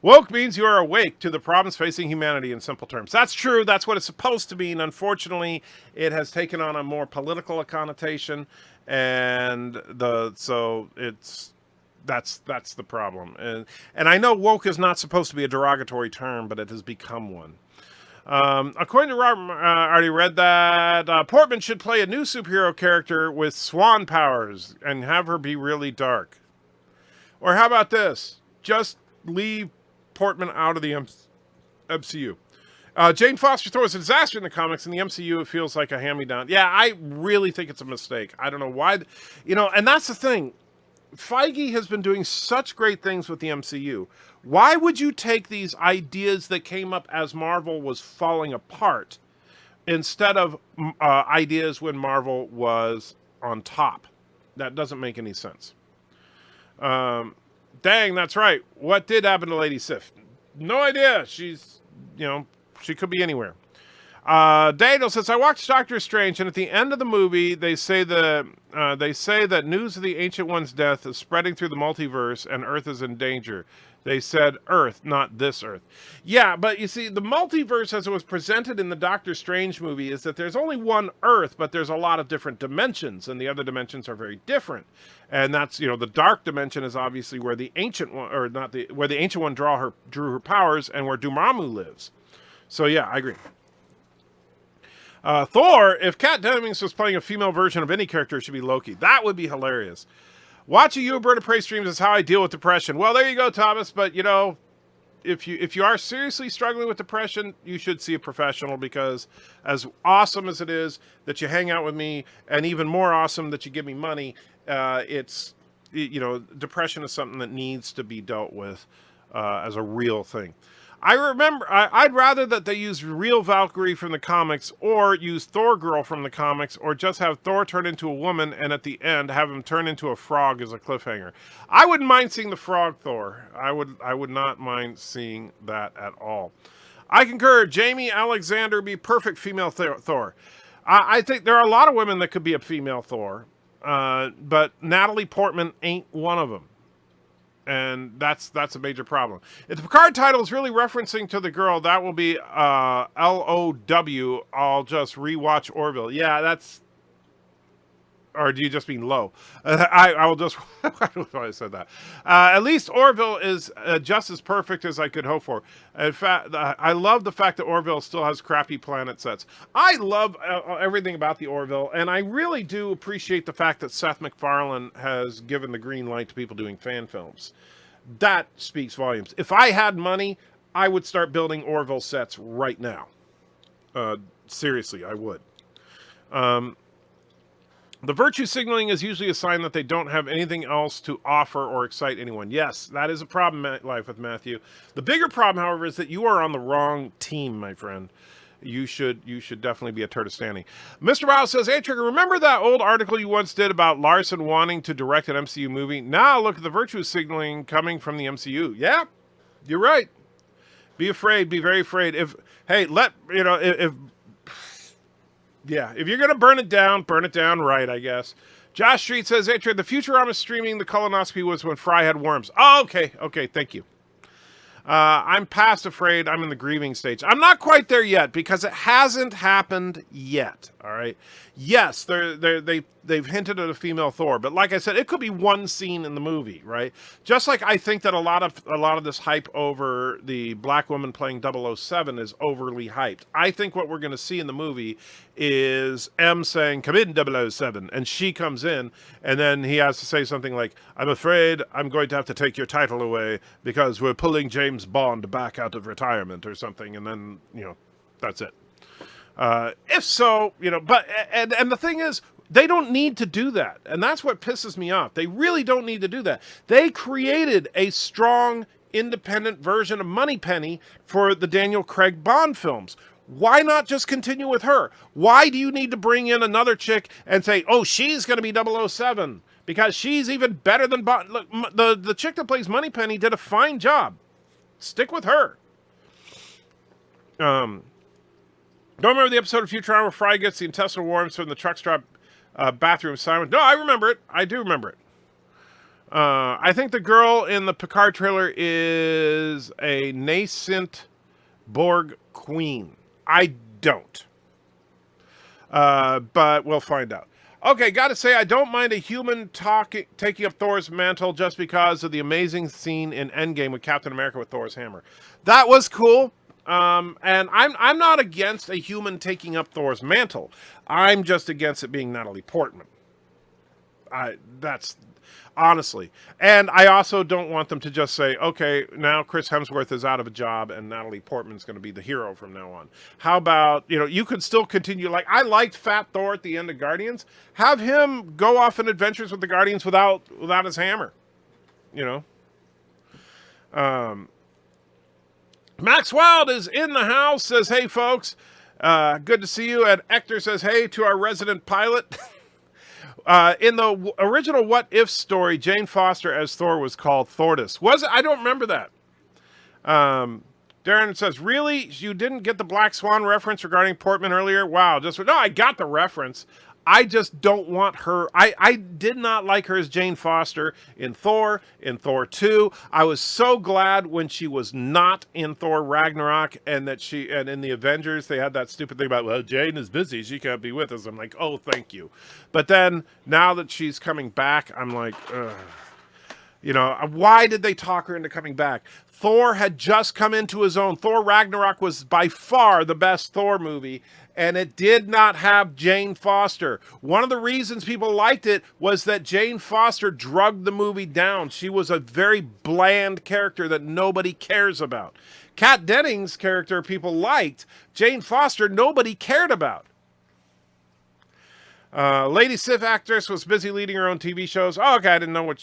Woke means you are awake to the problems facing humanity in simple terms. That's true. That's what it's supposed to mean. Unfortunately, it has taken on a more political connotation, and that's the problem. And I know woke is not supposed to be a derogatory term, but it has become one. According to Robert, I already read that Portman should play a new superhero character with swan powers and have her be really dark. Or how about this? Just leave Portman out of the MCU. Jane Foster Thor is a disaster in the comics. In the MCU, it feels like a hand-me-down. Yeah, I really think it's a mistake. I don't know why. And that's the thing. Feige has been doing such great things with the MCU. Why would you take these ideas that came up as Marvel was falling apart instead of ideas when Marvel was on top? That doesn't make any sense. Dang, that's right. What did happen to Lady Sif? No idea. She's, she could be anywhere. Daniel says, I watched Doctor Strange, and at the end of the movie, they say that news of the Ancient One's death is spreading through the multiverse, and Earth is in danger. They said Earth, not this Earth. Yeah, but you see, the multiverse, as it was presented in the Doctor Strange movie, is that there's only one Earth, but there's a lot of different dimensions, and the other dimensions are very different. And that's, the dark dimension is obviously where the Ancient One, where the Ancient One drew her powers, and where Dormammu lives. So yeah, I agree. Thor, if Kat Dennings was playing a female version of any character, it should be Loki. That would be hilarious. Watching you BIRDOPREY streams is how I deal with depression. Well, there you go, Thomas. But if you are seriously struggling with depression, you should see a professional, because as awesome as it is that you hang out with me, and even more awesome that you give me money, depression is something that needs to be dealt with as a real thing. I'd rather that they use real Valkyrie from the comics, or use Thor Girl from the comics, or just have Thor turn into a woman and at the end have him turn into a frog as a cliffhanger. I wouldn't mind seeing the frog Thor. I would not mind seeing that at all. I concur. Jamie Alexander would be perfect female Thor. I think there are a lot of women that could be a female Thor, but Natalie Portman ain't one of them. And that's a major problem. If the Picard title is really referencing to the girl, that will be LOW. I'll just rewatch Orville. Yeah, that's... Or do you just mean low? I will just... I don't know why I said that. At least Orville is just as perfect as I could hope for. In fact, I love the fact that Orville still has crappy planet sets. I love everything about the Orville, and I really do appreciate the fact that Seth MacFarlane has given the green light to people doing fan films. That speaks volumes. If I had money, I would start building Orville sets right now. Seriously, I would. The virtue signaling is usually a sign that they don't have anything else to offer or excite anyone. Yes, that is a problem in life with Matthew. The bigger problem, however, is that you are on the wrong team, my friend. You should definitely be a turd of standing. Mr. Wow says, hey, Trigger, remember that old article you once did about Larson wanting to direct an MCU movie? Now look at the virtue signaling coming from the MCU. Yeah, you're right. Be afraid. Be very afraid. If you're going to burn it down right, I guess. Josh Street says, hey, the Futurama streaming, the colonoscopy was when Fry had worms. Oh, okay, thank you. I'm past afraid. I'm in the grieving stage. I'm not quite there yet, because it hasn't happened yet, all right? Yes, they've hinted at a female Thor, but like I said, it could be one scene in the movie, right? Just like I think that a lot of this hype over the black woman playing 007 is overly hyped. I think what we're going to see in the movie is M saying, come in, 007, and she comes in, and then he has to say something like, I'm afraid I'm going to have to take your title away because we're pulling James Bond back out of retirement or something, and then, that's it. If so, but the thing is, they don't need to do that. And that's what pisses me off. They really don't need to do that. They created a strong, independent version of Moneypenny for the Daniel Craig Bond films. Why not just continue with her? Why do you need to bring in another chick and say, oh, she's going to be 007? Because she's even better than Bond. Look, the chick that plays Moneypenny did a fine job. Stick with her. Don't remember the episode of Futurama where Fry gets the intestinal worms from the truck stop bathroom assignment? No, I remember it. I do remember it. I think the girl in the Picard trailer is a nascent Borg queen. I don't. But we'll find out. Okay, gotta say, I don't mind a human taking up Thor's mantle just because of the amazing scene in Endgame with Captain America with Thor's hammer. That was cool. And I'm not against a human taking up Thor's mantle. I'm just against it being Natalie Portman. honestly. And I also don't want them to just say, okay, now Chris Hemsworth is out of a job and Natalie Portman's going to be the hero from now on. How about, you could still continue, like, I liked Fat Thor at the end of Guardians. Have him go off on adventures with the Guardians without his hammer, Max Wild is in the house, says, hey, folks, good to see you. And Hector says, hey, to our resident pilot. In the original What If story, Jane Foster as Thor was called Thordis. Was it? I don't remember that. Darren says, really? You didn't get the Black Swan reference regarding Portman earlier? Wow. No, I got the reference. I just don't want her. I did not like her as Jane Foster in Thor 2. I was so glad when she was not in Thor Ragnarok and in the Avengers, they had that stupid thing about, well, Jane is busy. She can't be with us. I'm like, oh, thank you. But then now that she's coming back, I'm like, ugh. Why did they talk her into coming back? Thor had just come into his own. Thor Ragnarok was by far the best Thor movie, and it did not have Jane Foster. One of the reasons people liked it was that Jane Foster drugged the movie down. She was a very bland character that nobody cares about. Kat Dennings' character people liked. Jane Foster, nobody cared about. Lady Sif actress was busy leading her own TV shows. Oh, okay, I don't know what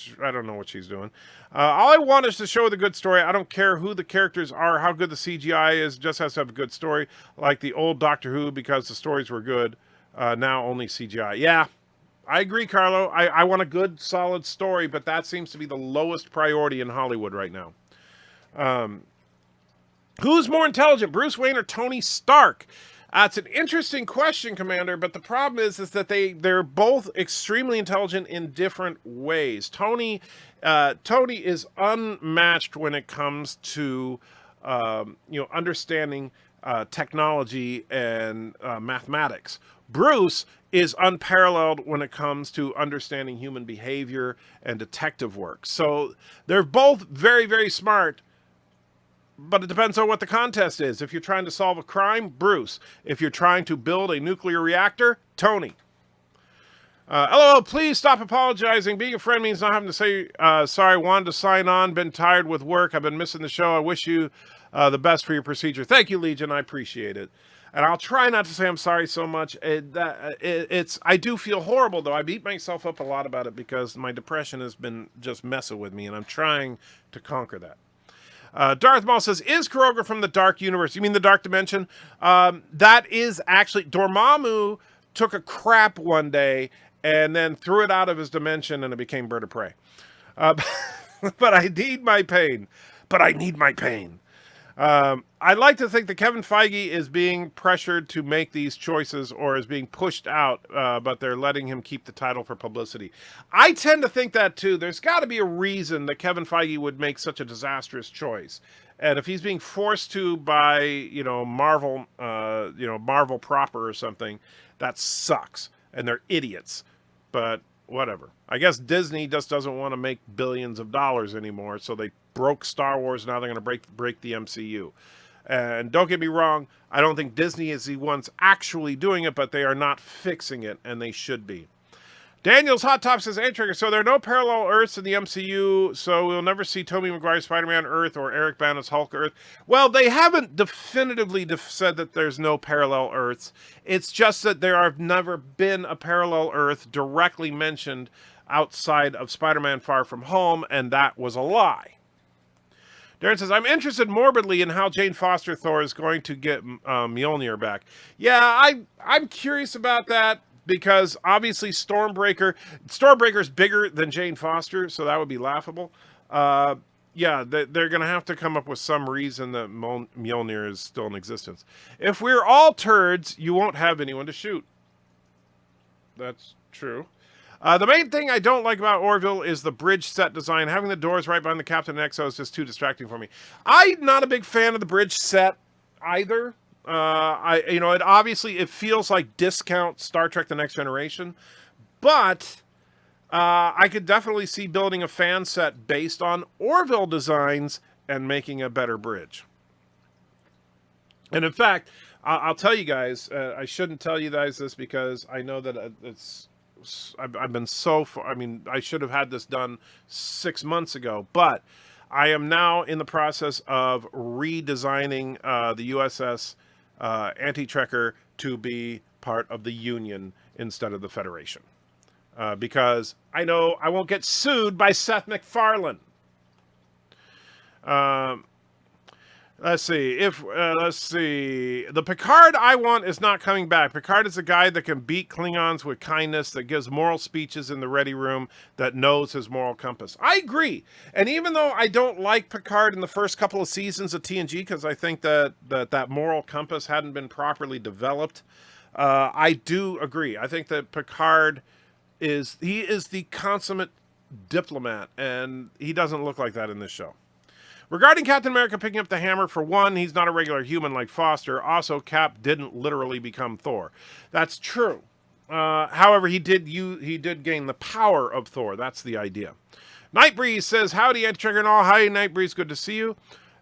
she's doing. All I want is to show the good story. I don't care who the characters are, how good the CGI is. Just has to have a good story, like the old Doctor Who, because the stories were good. Now only CGI. Yeah, I agree, Carlo. I want a good, solid story, but that seems to be the lowest priority in Hollywood right now. Who's more intelligent, Bruce Wayne or Tony Stark? It's an interesting question, Commander, but the problem is that they're both extremely intelligent in different ways. Tony is unmatched when it comes to understanding technology and mathematics. Bruce is unparalleled when it comes to understanding human behavior and detective work. So they're both very, very smart. But it depends on what the contest is. If you're trying to solve a crime, Bruce. If you're trying to build a nuclear reactor, Tony. LOL, please stop apologizing. Being a friend means not having to say, sorry, wanted to sign on, been tired with work, I've been missing the show. I wish you the best for your procedure. Thank you, Legion, I appreciate it. And I'll try not to say I'm sorry so much. I do feel horrible, though. I beat myself up a lot about it because my depression has been just messing with me, and I'm trying to conquer that. Darth Maul says, is Caroga from the Dark Universe? You mean the Dark Dimension? That is actually... Dormammu took a crap one day and then threw it out of his dimension and it became Bird of Prey. But I need my pain. I like to think that Kevin Feige is being pressured to make these choices or is being pushed out, but they're letting him keep the title for publicity. I tend to think that too. There's got to be a reason that Kevin Feige would make such a disastrous choice. And if he's being forced to by, Marvel, Marvel proper or something, that sucks. And they're idiots. But whatever. I guess Disney just doesn't want to make billions of dollars anymore, so they broke Star Wars. Now they're going to break the MCU. And don't get me wrong, I don't think Disney is the ones actually doing it, but they are not fixing it, and they should be. Daniel's Hot Top says, hey, Trigger, so there are no parallel Earths in the MCU, so we'll never see Tobey Maguire's Spider-Man Earth or Eric Bana's Hulk Earth. Well, they haven't definitively said that there's no parallel Earths. It's just that there have never been a parallel Earth directly mentioned outside of Spider-Man Far From Home, and that was a lie. Darren says, I'm interested morbidly in how Jane Foster Thor is going to get Mjolnir back. Yeah, I'm curious about that. Because obviously Stormbreaker's bigger than Jane Foster, so that would be laughable. Yeah, they're going to have to come up with some reason that Mjolnir is still in existence. If we're all turds, you won't have anyone to shoot. That's true. The main thing I don't like about Orville is the bridge set design. Having the doors right behind the Captain XO is just too distracting for me. I'm not a big fan of the bridge set either. It feels like discount Star Trek The Next Generation, but I could definitely see building a fan set based on Orville designs and making a better bridge. And in fact, I'll tell you guys, I shouldn't tell you guys this because I know that it's I've been so far. I mean, I should have had this done 6 months ago, but I am now in the process of redesigning the USS Anti-Trekker to be part of the Union instead of the Federation. Because I know I won't get sued by Seth MacFarlane. Let's see. The Picard I want is not coming back. Picard is a guy that can beat Klingons with kindness, that gives moral speeches in the ready room, that knows his moral compass. I agree. And even though I don't like Picard in the first couple of seasons of TNG, because I think that moral compass hadn't been properly developed, I do agree. I think that Picard is the consummate diplomat, and he doesn't look like that in this show. Regarding Captain America picking up the hammer, for one, he's not a regular human like Foster. Also, Cap didn't literally become Thor. That's true. However, he did gain the power of Thor. That's the idea. Nightbreeze says, howdy, Anti-Trekker and all. Hi, Nightbreeze. Good to see you.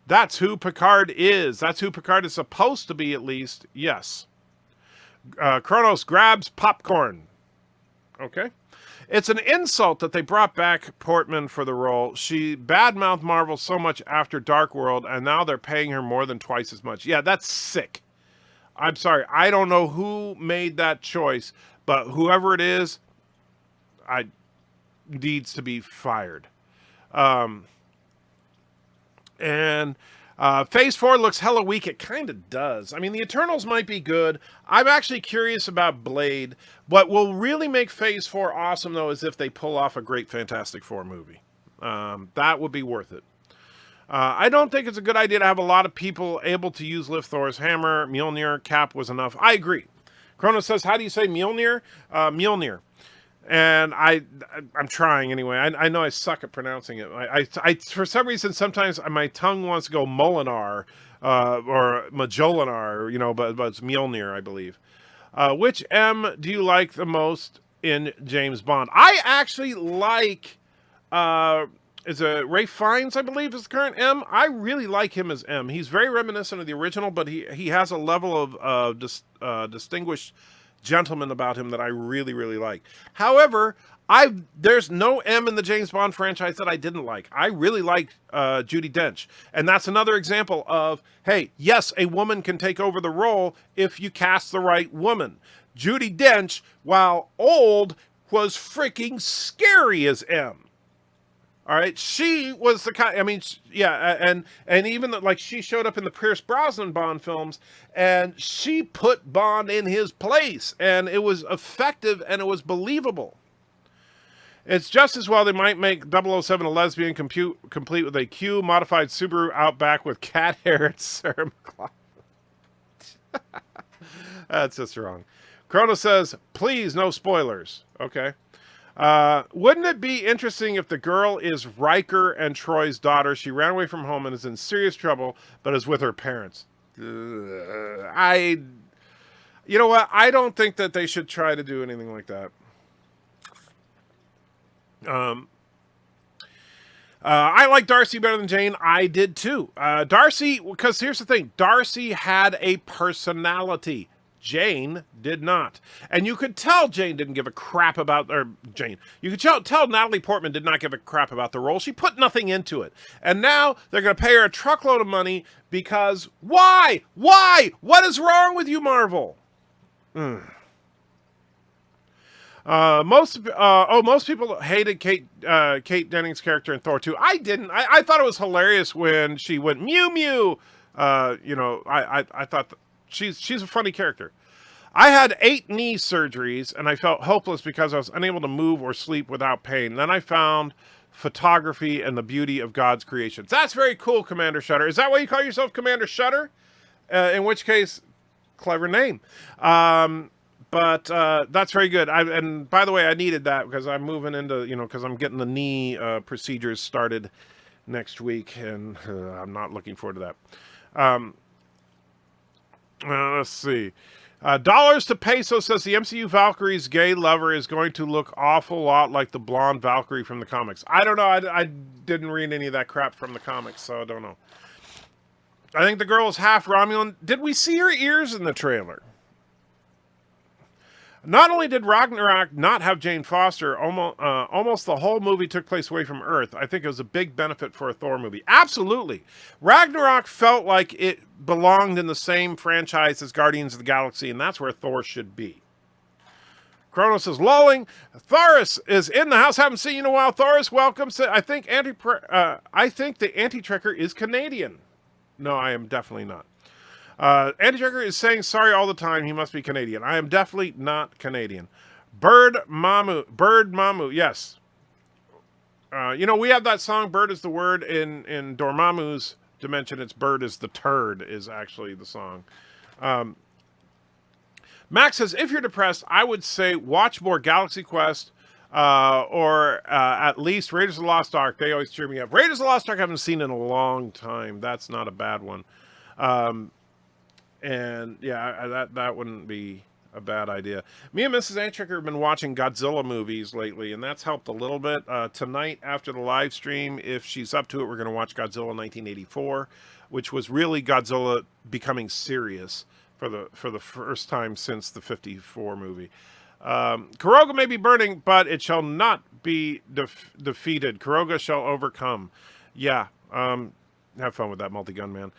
That's who Picard is. That's who Picard is supposed to be, at least. Yes. Kronos grabs popcorn. Okay. It's an insult that they brought back Portman for the role. She badmouthed Marvel so much after Dark World, and now they're paying her more than twice as much. Yeah, that's sick. I'm sorry. I don't know who made that choice, but whoever it is, needs to be fired. Phase 4 looks hella weak. It kind of does. I mean, the Eternals might be good. I'm actually curious about Blade. What will really make Phase 4 awesome, though, is if they pull off a great Fantastic Four movie. That would be worth it. I don't think it's a good idea to have a lot of people able to use lift Thor's hammer. Mjolnir, Cap was enough. I agree. Kronos says, how do you say Mjolnir? Mjolnir. And I'm trying anyway. I know I suck at pronouncing it. I for some reason, sometimes my tongue wants to go Molinar or Majolinar, but it's Mjolnir, I believe. Which M do you like the most in James Bond? I actually like, is it Ralph Fiennes, I believe, is the current M. I really like him as M. He's very reminiscent of the original, but he has a level of distinguished gentleman about him that I really, really like. However, there's no M in the James Bond franchise that I didn't like. I really like Judi Dench. And that's another example of, hey, yes, a woman can take over the role if you cast the right woman. Judi Dench, while old, was freaking scary as M. All right, she was the kind. I mean, yeah, and even like she showed up in the Pierce Brosnan Bond films, and she put Bond in his place, and it was effective and it was believable. It's just as well they might make 007 a lesbian, complete with a Q modified Subaru Outback with cat hair and Sarah McLachlan. That's just wrong. Kronos says, please, no spoilers. Okay. Wouldn't it be interesting if the girl is Riker and Troy's daughter? She ran away from home and is in serious trouble, but is with her parents. You know what? I don't think that they should try to do anything like that. I like Darcy better than Jane. I did too. Darcy, because here's the thing. Darcy had a personality. Jane did not. And you could tell Jane didn't give a crap about, you could tell Natalie Portman did not give a crap about the role. She put nothing into it. And now they're going to pay her a truckload of money because, why? Why? What is wrong with you, Marvel? Most people hated Kate Dennings' character in Thor 2. I didn't. I thought it was hilarious when she went Mew Mew. I thought she's a funny character. I had 8 knee surgeries and I felt hopeless because I was unable to move or sleep without pain. Then I found photography and the beauty of God's creations. That's very cool, Commander Shutter. Is that why you call yourself Commander Shutter? In which case, clever name. But that's very good. And by the way, I needed that because I'm moving into, because I'm getting the knee procedures started next week, and I'm not looking forward to that. Let's see. Dollars to Peso says the MCU Valkyrie's gay lover is going to look awful lot like the blonde Valkyrie from the comics. I don't know. I didn't read any of that crap from the comics, so I don't know. I think the girl is half Romulan. Did we see her ears in the trailer? Not only did Ragnarok not have Jane Foster, almost the whole movie took place away from Earth. I think it was a big benefit for a Thor movie. Absolutely. Ragnarok felt like it belonged in the same franchise as Guardians of the Galaxy, and that's where Thor should be. Kronos is lolling. Thoris is in the house. Haven't seen you in a while. Thoris, welcome. I think the Anti-Trekker is Canadian. No, I am definitely not. Anti-Trekker is saying sorry all the time. He must be Canadian. I am definitely not Canadian. Bird Mamu. Yes. We have that song, Bird is the Word. In Dormammu's dimension, it's Bird is the Turd is actually the song. Max says, if you're depressed, I would say watch more Galaxy Quest or at least Raiders of the Lost Ark. They always cheer me up. Raiders of the Lost Ark I haven't seen in a long time. That's not a bad one. And yeah, that wouldn't be a bad idea. Me and Mrs. Antricker have been watching Godzilla movies lately, and that's helped a little bit. Tonight, after the live stream, if she's up to it, we're going to watch Godzilla 1984, which was really Godzilla becoming serious for the first time since the 54 movie. Caroga may be burning, but it shall not be defeated. Caroga shall overcome. Yeah, have fun with that, multi-gun man.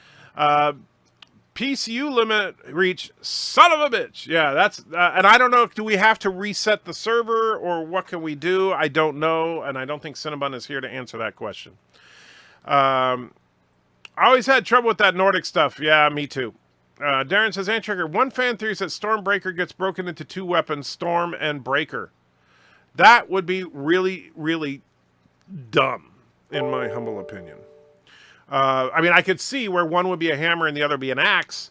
PCU limit reach, son of a bitch. Yeah, that's, and I don't know, do we have to reset the server, or what can we do? I don't know, and I don't think Cinnabon is here to answer that question. I always had trouble with that Nordic stuff. Yeah, me too. Darren says, Antrigger, one fan theory says Stormbreaker gets broken into two weapons, Storm and Breaker. That would be really, really dumb, in my humble opinion. I mean, I could see where one would be a hammer and the other be an axe,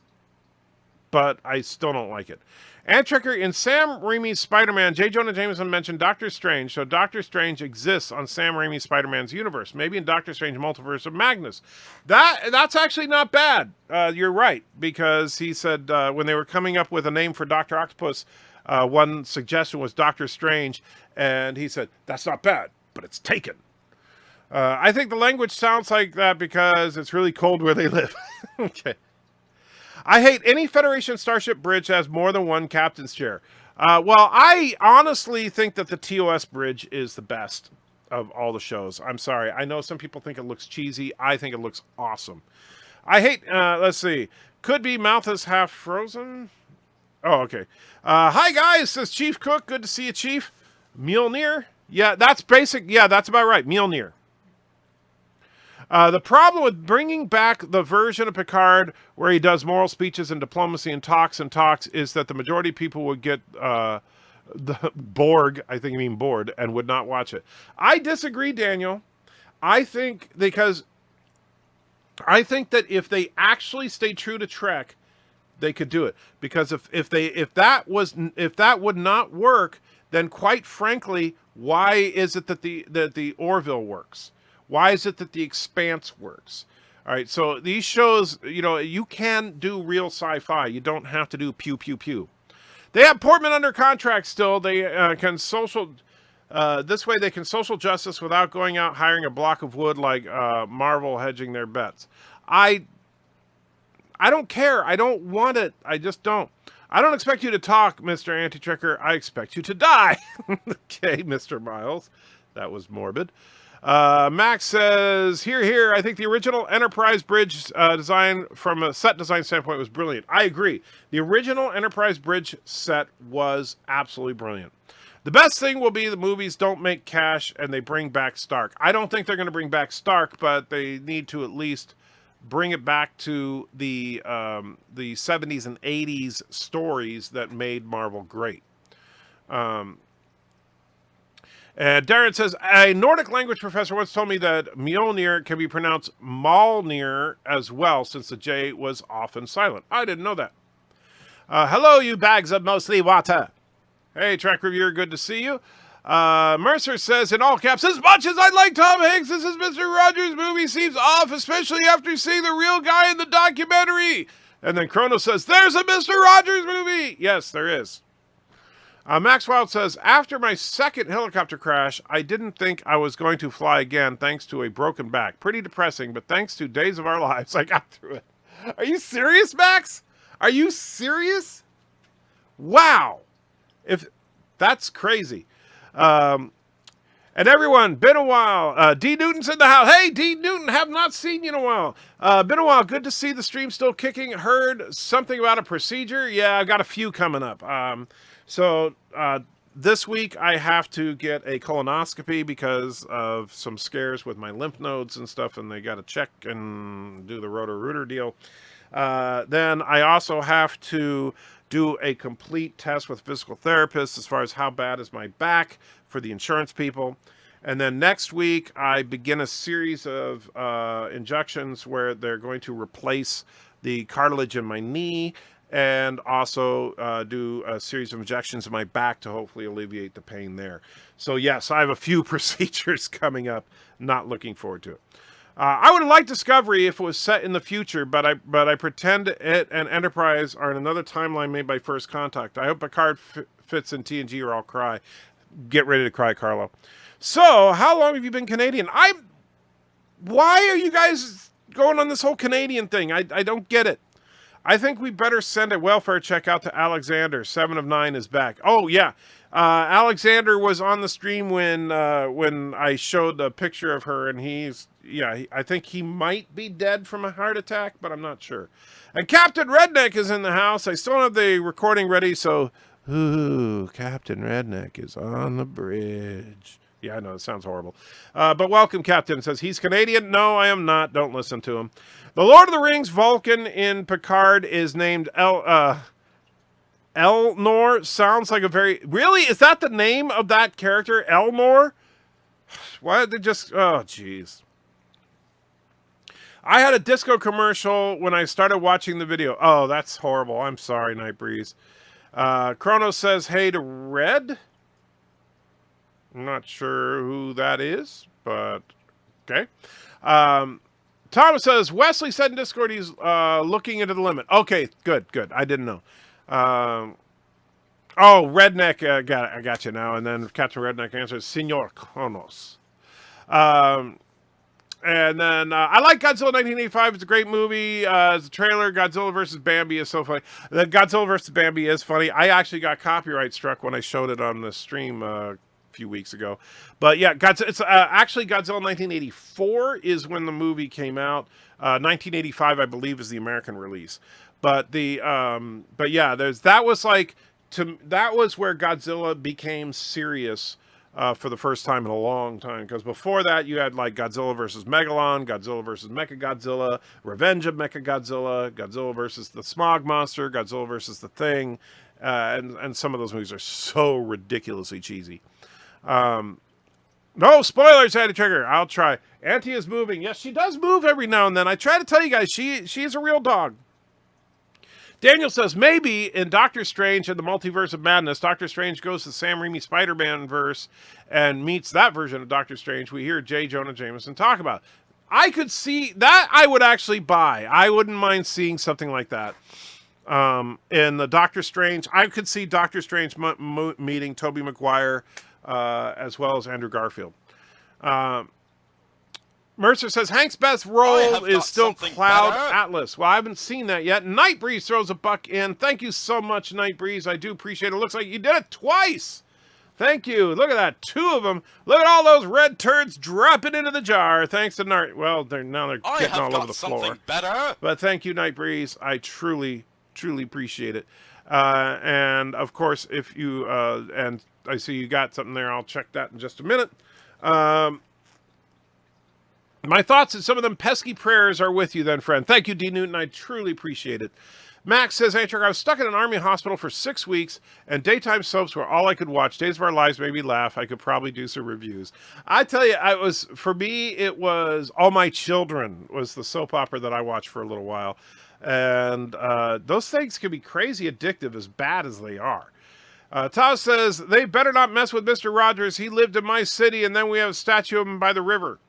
but I still don't like it. Antricker, in Sam Raimi's Spider-Man, J. Jonah Jameson mentioned Doctor Strange, so Doctor Strange exists on Sam Raimi's Spider-Man's universe. Maybe in Doctor Strange Multiverse of Magnus. That's actually not bad. You're right, because he said when they were coming up with a name for Dr. Octopus, one suggestion was Doctor Strange, and he said, that's not bad, but it's taken. I think the language sounds like that because it's really cold where they live. Okay. I hate any Federation Starship bridge that has more than one captain's chair. Well, I honestly think that the TOS bridge is the best of all the shows. I'm sorry. I know some people think it looks cheesy. I think it looks awesome. I hate, let's see. Could be mouth is half frozen. Oh, okay. Hi, guys, says Chief Cook. Good to see you, Chief. Mjolnir. Yeah, that's basic. Yeah, that's about right. Mjolnir. The problem with bringing back the version of Picard where he does moral speeches and diplomacy and talks is that the majority of people would get the Borg, I think you mean bored, and would not watch it. I disagree, Daniel. I think that if they actually stay true to Trek, they could do it. Because if that would not work, then quite frankly, why is it that the Orville works? Why is it that The Expanse works? All right, so these shows, you can do real sci-fi. You don't have to do pew, pew, pew. They have Portman under contract still. They can this way they can social justice without going out hiring a block of wood like Marvel hedging their bets. I don't care. I don't want it. I just don't. I don't expect you to talk, Mr. Anti-Trekker. I expect you to die. Okay, Mr. Miles. That was morbid. Max says, here, I think the original Enterprise bridge design from a set design standpoint was brilliant. I agree. The original Enterprise bridge set was absolutely brilliant. The best thing will be the movies don't make cash and they bring back Stark. I don't think they're going to bring back Stark, but they need to at least bring it back to the 70s and 80s stories that made Marvel great. And Darren says, a Nordic language professor once told me that Mjolnir can be pronounced Mjolnir as well, since the J was often silent. I didn't know that. Hello, you bags of mostly water. Hey, Track Reviewer, good to see you. Mercer says, in all caps, as much as I like Tom Hanks, this is Mr. Rogers' movie seems off, especially after seeing the real guy in the documentary. And then Chrono says, there's a Mr. Rogers movie. Yes, there is. Max Wild says, after my second helicopter crash, I didn't think I was going to fly again thanks to a broken back. Pretty depressing, but thanks to Days of Our Lives, I got through it. Are you serious, Max? Are you serious? Wow. If that's crazy. And everyone, been a while. D. Newton's in the house. Hey, D. Newton, have not seen you in a while. Been a while. Good to see the stream still kicking. Heard something about a procedure. Yeah, I've got a few coming up. This week I have to get a colonoscopy because of some scares with my lymph nodes and stuff, and they got to check and do the Roto-Rooter deal. Then I also have to do a complete test with physical therapists as far as how bad is my back for the insurance people. And then next week, I begin a series of injections where they're going to replace the cartilage in my knee and also do a series of injections in my back to hopefully alleviate the pain there. So yes, I have a few procedures coming up. Not looking forward to it. I would have liked Discovery if it was set in the future, but I pretend it and Enterprise are in another timeline made by First Contact. I hope Picard fits in TNG or I'll cry. Get ready to cry, Carlo. So, how long have you been Canadian? Why are you guys going on this whole Canadian thing? I don't get it. I think we better send a welfare check out to Alexander. 7 of 9 is back. Oh, yeah. Alexander was on the stream when I showed a picture of her, and I think he might be dead from a heart attack, but I'm not sure. And Captain Redneck is in the house. I still don't have the recording ready, so... Ooh, Captain Redneck is on the bridge. Yeah, I know, it sounds horrible. But welcome, Captain. Says, he's Canadian. No, I am not. Don't listen to him. The Lord of the Rings Vulcan in Picard is named Elnor. Sounds like a very... Really? Is that the name of that character? Elnor? Why did they just... Oh, jeez. I had a disco commercial when I started watching the video. Oh, that's horrible. I'm sorry, Night Breeze. Chronos says, hey to Red. I'm not sure who that is, but okay. Thomas says, Wesley said in Discord he's looking into the limit. Okay, good. I didn't know. Redneck, I got you now. And then Captain Redneck answers, Senor Chronos. And then I like Godzilla 1985. It's a great movie. It's a trailer. Godzilla vs. Bambi is so funny. The Godzilla vs. Bambi is funny. I actually got copyright struck when I showed it on the stream a few weeks ago. But yeah, it's actually Godzilla 1984 is when the movie came out. 1985, I believe, is the American release. But yeah, that was where Godzilla became serious. For the first time in a long time, because before that you had like Godzilla versus Megalon, Godzilla versus Mechagodzilla, Revenge of Mechagodzilla, Godzilla versus the Smog Monster, Godzilla versus the Thing, and some of those movies are so ridiculously cheesy. No spoilers, Anti Trigger. I'll try. Auntie is moving. Yes, she does move every now and then. I try to tell you guys, she is a real dog. Daniel says, maybe in Doctor Strange and the Multiverse of Madness, Doctor Strange goes to Sam Raimi Spider-Man verse and meets that version of Doctor Strange we hear J. Jonah Jameson talk about. I could see that. I would actually buy. I wouldn't mind seeing something like that. In the Doctor Strange, I could see Doctor Strange meeting Tobey Maguire as well as Andrew Garfield. Mercer says, Hank's best role is still Cloud Atlas. Well, I haven't seen that yet. Night Breeze throws a buck in. Thank you so much, Night Breeze. I do appreciate it. Looks like you did it twice. Thank you. Look at that. 2 of them. Look at all those red turds dropping into the jar. Thanks to Nart. Well, they're getting all over the floor. Better. But thank you, Night Breeze. I truly appreciate it. And, of course, if you... and I see you got something there. I'll check that in just a minute. My thoughts and some of them pesky prayers are with you then, friend. Thank you, D. Newton. I truly appreciate it. Max says, hey, Chuck, I was stuck in an army hospital for 6 weeks, and daytime soaps were all I could watch. Days of Our Lives made me laugh. I could probably do some reviews. I tell you, for me, it was All My Children was the soap opera that I watched for a little while. And those things can be crazy addictive, as bad as they are. Tao says, they better not mess with Mr. Rogers. He lived in my city, and then we have a statue of him by the river.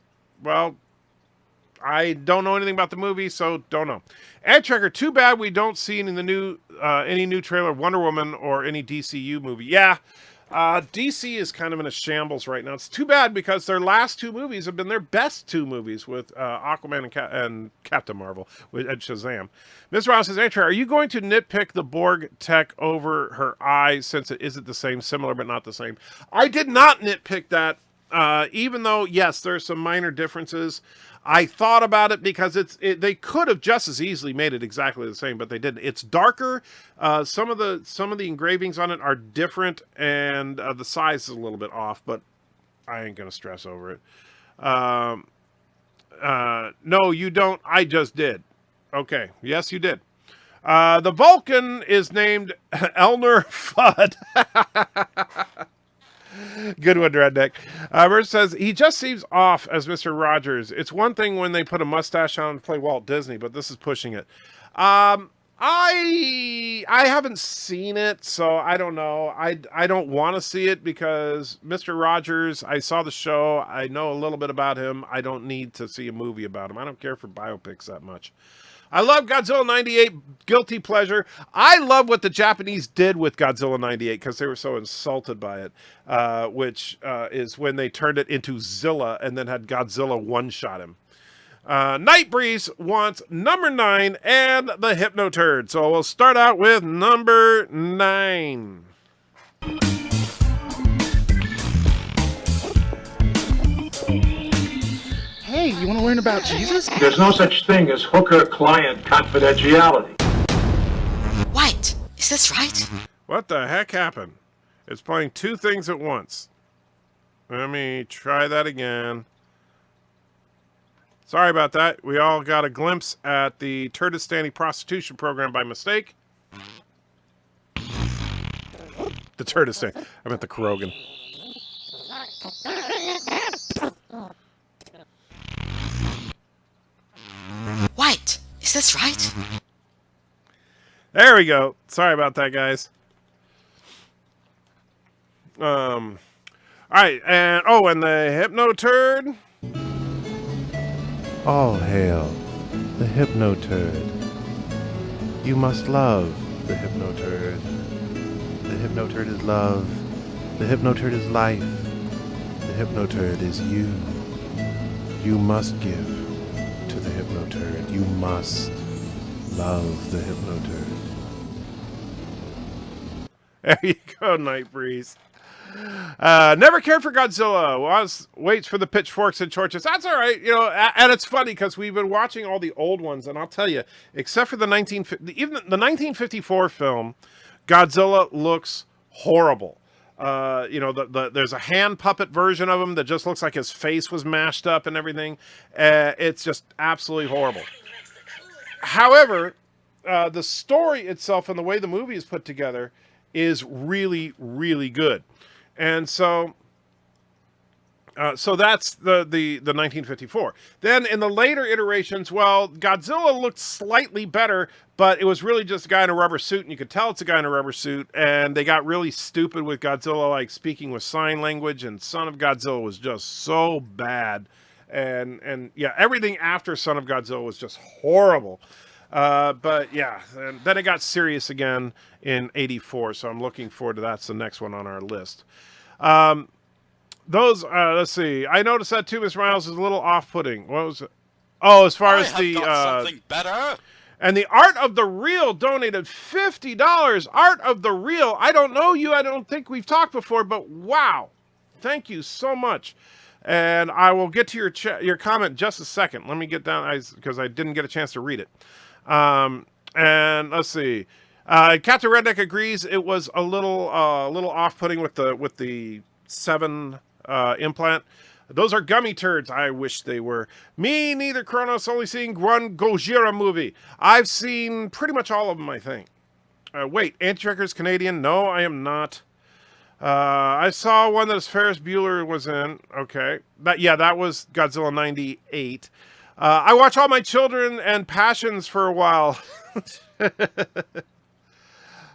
Well, I don't know anything about the movie, so don't know. Ed Trekker, too bad we don't see any new trailer of Wonder Woman or any DCU movie. Yeah, DC is kind of in a shambles right now. It's too bad because their last two movies have been their best two movies with Aquaman and Captain Marvel and Shazam. Mr. Ross says, Andrew, are you going to nitpick the Borg tech over her eye since it isn't the same, similar but not the same? I did not nitpick that, even though, yes, there's some minor differences. I thought about it because they could have just as easily made it exactly the same, but they didn't. It's darker. Some of the engravings on it are different, and the size is a little bit off. But I ain't gonna stress over it. No, you don't. I just did. Okay. Yes, you did. The Vulcan is named Elner Fudd. Good one, Redneck. Bert says, he just seems off as Mr. Rogers. It's one thing when they put a mustache on and play Walt Disney, but this is pushing it. I haven't seen it, so I don't know. I don't want to see it because Mr. Rogers, I saw the show. I know a little bit about him. I don't need to see a movie about him. I don't care for biopics that much. I love Godzilla 98, guilty pleasure. I love what the Japanese did with Godzilla 98 because they were so insulted by it, which is when they turned it into Zilla and then had Godzilla one-shot him. Night Breeze wants number 9 and the Hypno Turd. So we'll start out with number 9. Hey, you want to learn about Jesus? There's no such thing as hooker-client confidentiality. Wait, is this right? What the heck happened? It's playing two things at once. Let me try that again. Sorry about that. We all got a glimpse at the Turdistani prostitution program by mistake. The Turdistani. I meant the Carogan. Wait, is this right? There we go. Sorry about that, guys. All right, and the Hypno Turd. All hail the Hypno Turd. You must love the Hypno Turd. The Hypno Turd is love. The Hypno Turd is life. The Hypno Turd is you. You must give to the Hypno Turd. You must love the Hypno Turd. There you go, Night Breeze. Never cared for Godzilla. Waits for the pitchforks and torches. That's all right, you know. And it's funny because we've been watching all the old ones, and I'll tell you, except for the 1954 film, Godzilla looks horrible. You know, there's a hand puppet version of him that just looks like his face was mashed up and everything. It's just absolutely horrible. However, the story itself and the way the movie is put together is really, really good. And so that's the 1954. Then in the later iterations, well, Godzilla looked slightly better, but it was really just a guy in a rubber suit, and you could tell it's a guy in a rubber suit. And they got really stupid with Godzilla, like speaking with sign language, and Son of Godzilla was just so bad. And yeah, everything after Son of Godzilla was just horrible. But yeah, and then it got serious again in '84, so I'm looking forward to that. That's the next one on our list. Let's see. I noticed that too, Mr. Miles, is a little off-putting. What was it? Oh, as far as the something better. And the Art of the Real donated $50. Art of the Real. I don't know you. I don't think we've talked before, but wow, thank you so much. And I will get to your comment in just a second. Let me get down because I didn't get a chance to read it. And let's see. Captain Redneck agrees it was a little off-putting with the 7 implant. Those are gummy turds. I wish they were. Me neither, Kronos. Only seeing one Gojira movie. I've seen pretty much all of them, I think. Wait, Anti-Trekker's Canadian? No, I am not. I saw one that Ferris Bueller was in. Okay. That was Godzilla 98. I watch All My Children and Passions for a while.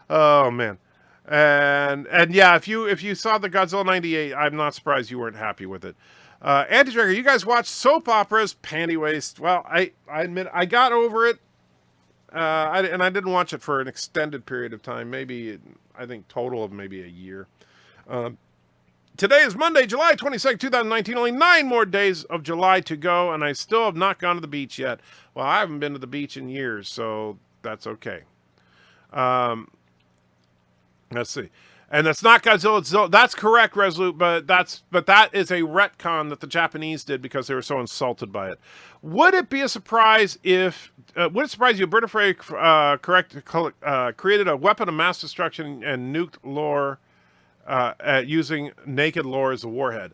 Oh man. And yeah, if you saw the Godzilla 98, I'm not surprised you weren't happy with it. Anti-Tracker, you guys watch soap operas, panty waste. Well, I admit I got over it. And I didn't watch it for an extended period of time. Maybe, I think total of maybe a year. Today is Monday, July 22nd, 2019. Only 9 more days of July to go, and I still have not gone to the beach yet. Well, I haven't been to the beach in years, so that's okay. Let's see. And that's not Godzilla, it's Zilla. That's correct, Resolute, but that is a retcon that the Japanese did because they were so insulted by it. Would it be a surprise if would it surprise you BIRDOPREY created a weapon of mass destruction and nuked lore using naked lore as a warhead?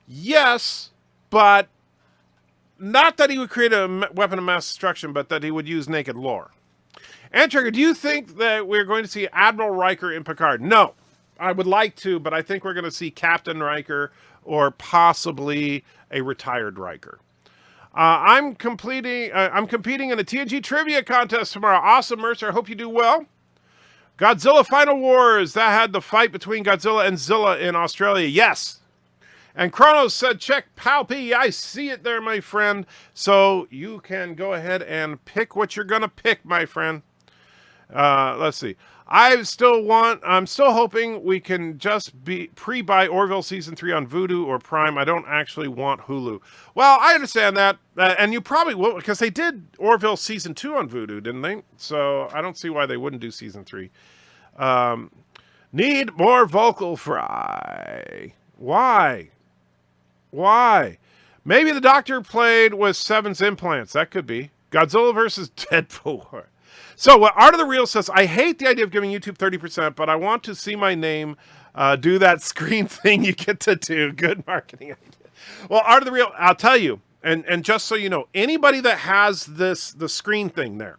Yes, but not that he would create a weapon of mass destruction, but that he would use naked lore. And Trigger, do you think that we're going to see Admiral Riker in Picard? No. I would like to, but I think we're going to see Captain Riker or possibly a retired Riker. I'm competing in a TNG trivia contest tomorrow. Awesome, Mercer. I hope you do well. Godzilla Final Wars. That had the fight between Godzilla and Zilla in Australia. Yes. And Kronos said, check Palpy. I see it there, my friend. So you can go ahead and pick what you're going to pick, my friend. Let's see. I'm still hoping we can just pre-buy Orville Season 3 on Vudu or Prime. I don't actually want Hulu. Well, I understand that. And you probably will, because they did Orville Season 2 on Vudu, didn't they? So I don't see why they wouldn't do Season 3. Need more vocal fry. Why? Maybe the doctor played with Seven's implants. That could be. Godzilla versus Deadpool. So, Art of the Real says, I hate the idea of giving YouTube 30%, but I want to see my name do that screen thing you get to do. Good marketing idea. Well, Art of the Real, I'll tell you, and just so you know, anybody that has the screen thing there,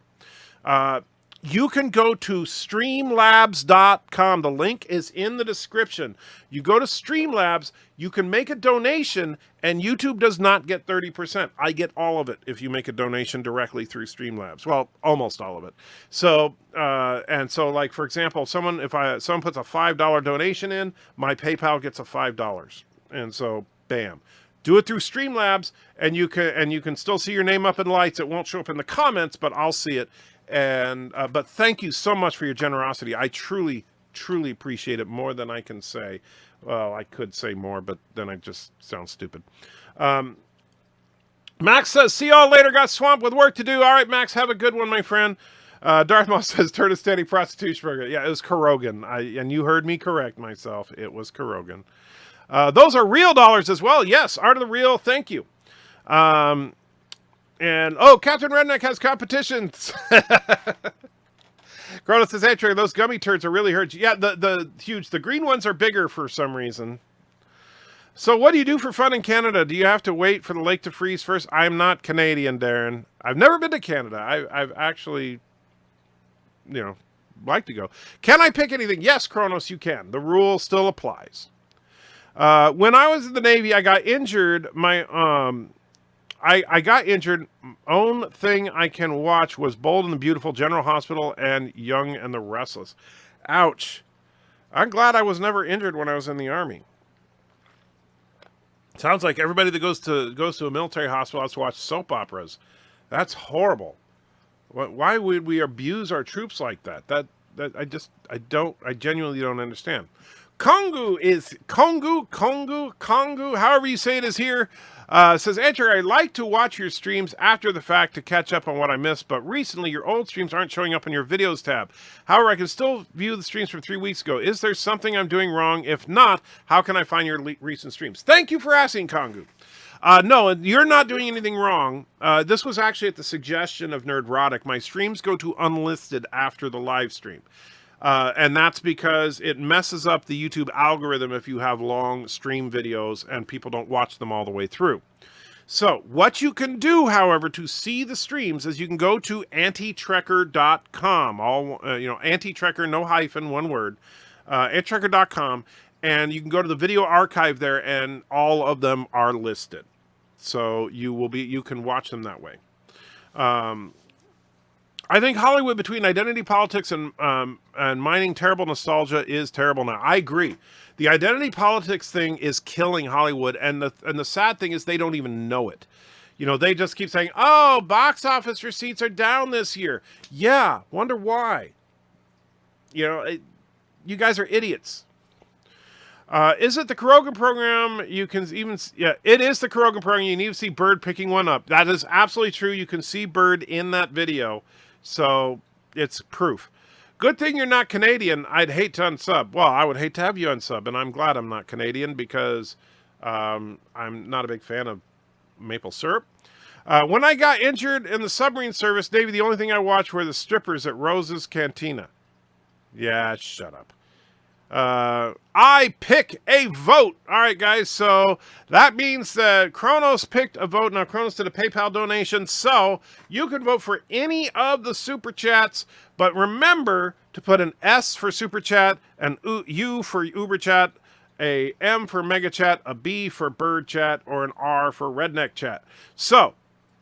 you can go to streamlabs.com. The link is in the description. You go to Streamlabs, you can make a donation, and YouTube does not get 30%. I get all of it if you make a donation directly through Streamlabs. Well, almost all of it. So, like, for example, someone puts a $5 donation in, my PayPal gets a $5. And so, bam. Do it through Streamlabs, and you can still see your name up in lights. It won't show up in the comments, but I'll see it. And but thank you so much for your generosity. I truly appreciate it more than I can say. Well, I could say more, but then I just sound stupid. Max says, see y'all later. Got swamped with work to do. All right, Max, have a good one, my friend. Darth Maul says, turn a standing prostitution burger. Yeah, it was Carogan. And you heard me correct myself. It was Carogan. Those are real dollars as well. Yes, Art of the Real. Thank you. And, Captain Redneck has competitions. Kronos says, hey, Trey, those gummy turds are really hurt. Yeah, the huge. The green ones are bigger for some reason. So what do you do for fun in Canada? Do you have to wait for the lake to freeze first? I'm not Canadian, Darren. I've never been to Canada. I've actually, like to go. Can I pick anything? Yes, Kronos, you can. The rule still applies. When I was in the Navy, I got injured. I got injured. Own thing I can watch was Bold and the Beautiful, General Hospital, and Young and the Restless. Ouch. I'm glad I was never injured when I was in the Army. Sounds like everybody that goes to a military hospital has to watch soap operas. That's horrible. Why would we abuse our troops like that? I genuinely don't understand. Kongu, however you say it, is here. Says, Andrew, I like to watch your streams after the fact to catch up on what I missed, but recently your old streams aren't showing up in your videos tab. However, I can still view the streams from 3 weeks ago. Is there something I'm doing wrong? If not, how can I find your recent streams? Thank you for asking, Kongu. No, you're not doing anything wrong. This was actually at the suggestion of Nerdrotic. My streams go to unlisted after the live stream. And that's because it messes up the YouTube algorithm if you have long stream videos and people don't watch them all the way through. So what you can do, however, to see the streams is you can go to antitrekker.com. Antitrekker, no hyphen, one word. Antitrekker.com, and you can go to the video archive there, and all of them are listed. So you can watch them that way. I think Hollywood, between identity politics and mining terrible nostalgia, is terrible now. I agree. The identity politics thing is killing Hollywood, and the sad thing is they don't even know it. They just keep saying, "Oh, box office receipts are down this year." Yeah, wonder why. You guys are idiots. Is it the Caroga program? You can even... Yeah, it is the Caroga program. You need to see Bird picking one up. That is absolutely true. You can see Bird in that video. So, it's proof. Good thing you're not Canadian. I'd hate to unsub. Well, I would hate to have you unsub, and I'm glad I'm not Canadian because I'm not a big fan of maple syrup. When I got injured in the submarine service, Davey, the only thing I watched were the strippers at Rose's Cantina. Yeah, shut up. I pick a vote. All right, guys. So that means that Kronos picked a vote. Now, Kronos did a PayPal donation. So you can vote for any of the Super Chats. But remember to put an S for Super Chat, an U for UBERCHAT, a M for MEGGACHAT, a B for BIRDCHAT, or an R for REDNEK Chat. So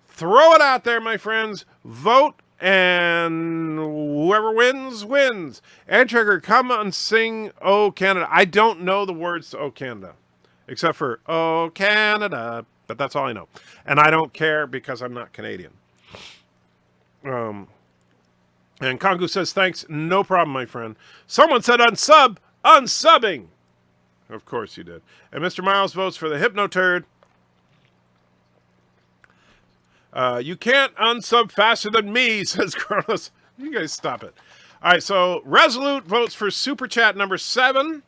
throw it out there, my friends. Vote. And whoever wins, wins. And Trigger, come and sing "Oh Canada." I don't know the words to "Oh Canada," except for "Oh Canada," but that's all I know. And I don't care because I'm not Canadian. And Kongu says, thanks, no problem, my friend. Someone said unsub, unsubbing. Of course you did. And Mr. Miles votes for the Hypnoturd. You can't unsub faster than me, says Kronos. You guys stop it. All right, so Resolute votes for Super Chat number 7.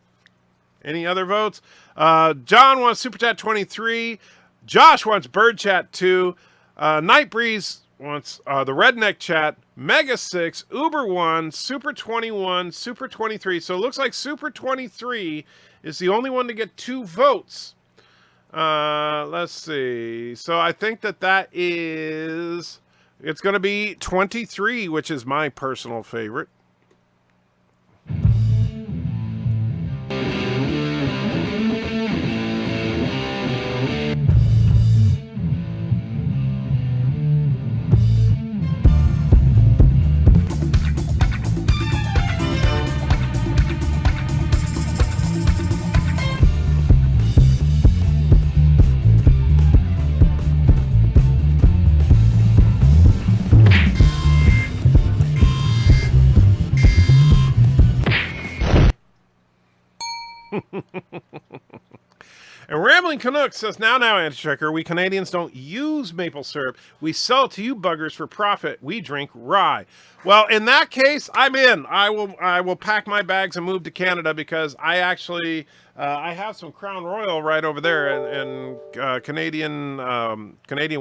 Any other votes? John wants Super Chat 23. Josh wants Bird Chat 2. Night Breeze wants the Redneck Chat. Mega 6. Uber 1. Super 21. Super 23. So it looks like Super 23 is the only one to get 2 votes. Let's see. So I think that is... It's going to be 23, which is my personal favorite. And Rambling Canuck says, now, Anti-Checker, we Canadians don't use maple syrup. We sell it to you buggers for profit. We drink rye. Well, in that case, I'm in. I will pack my bags and move to Canada because I actually, I have some Crown Royal right over there, and Canadian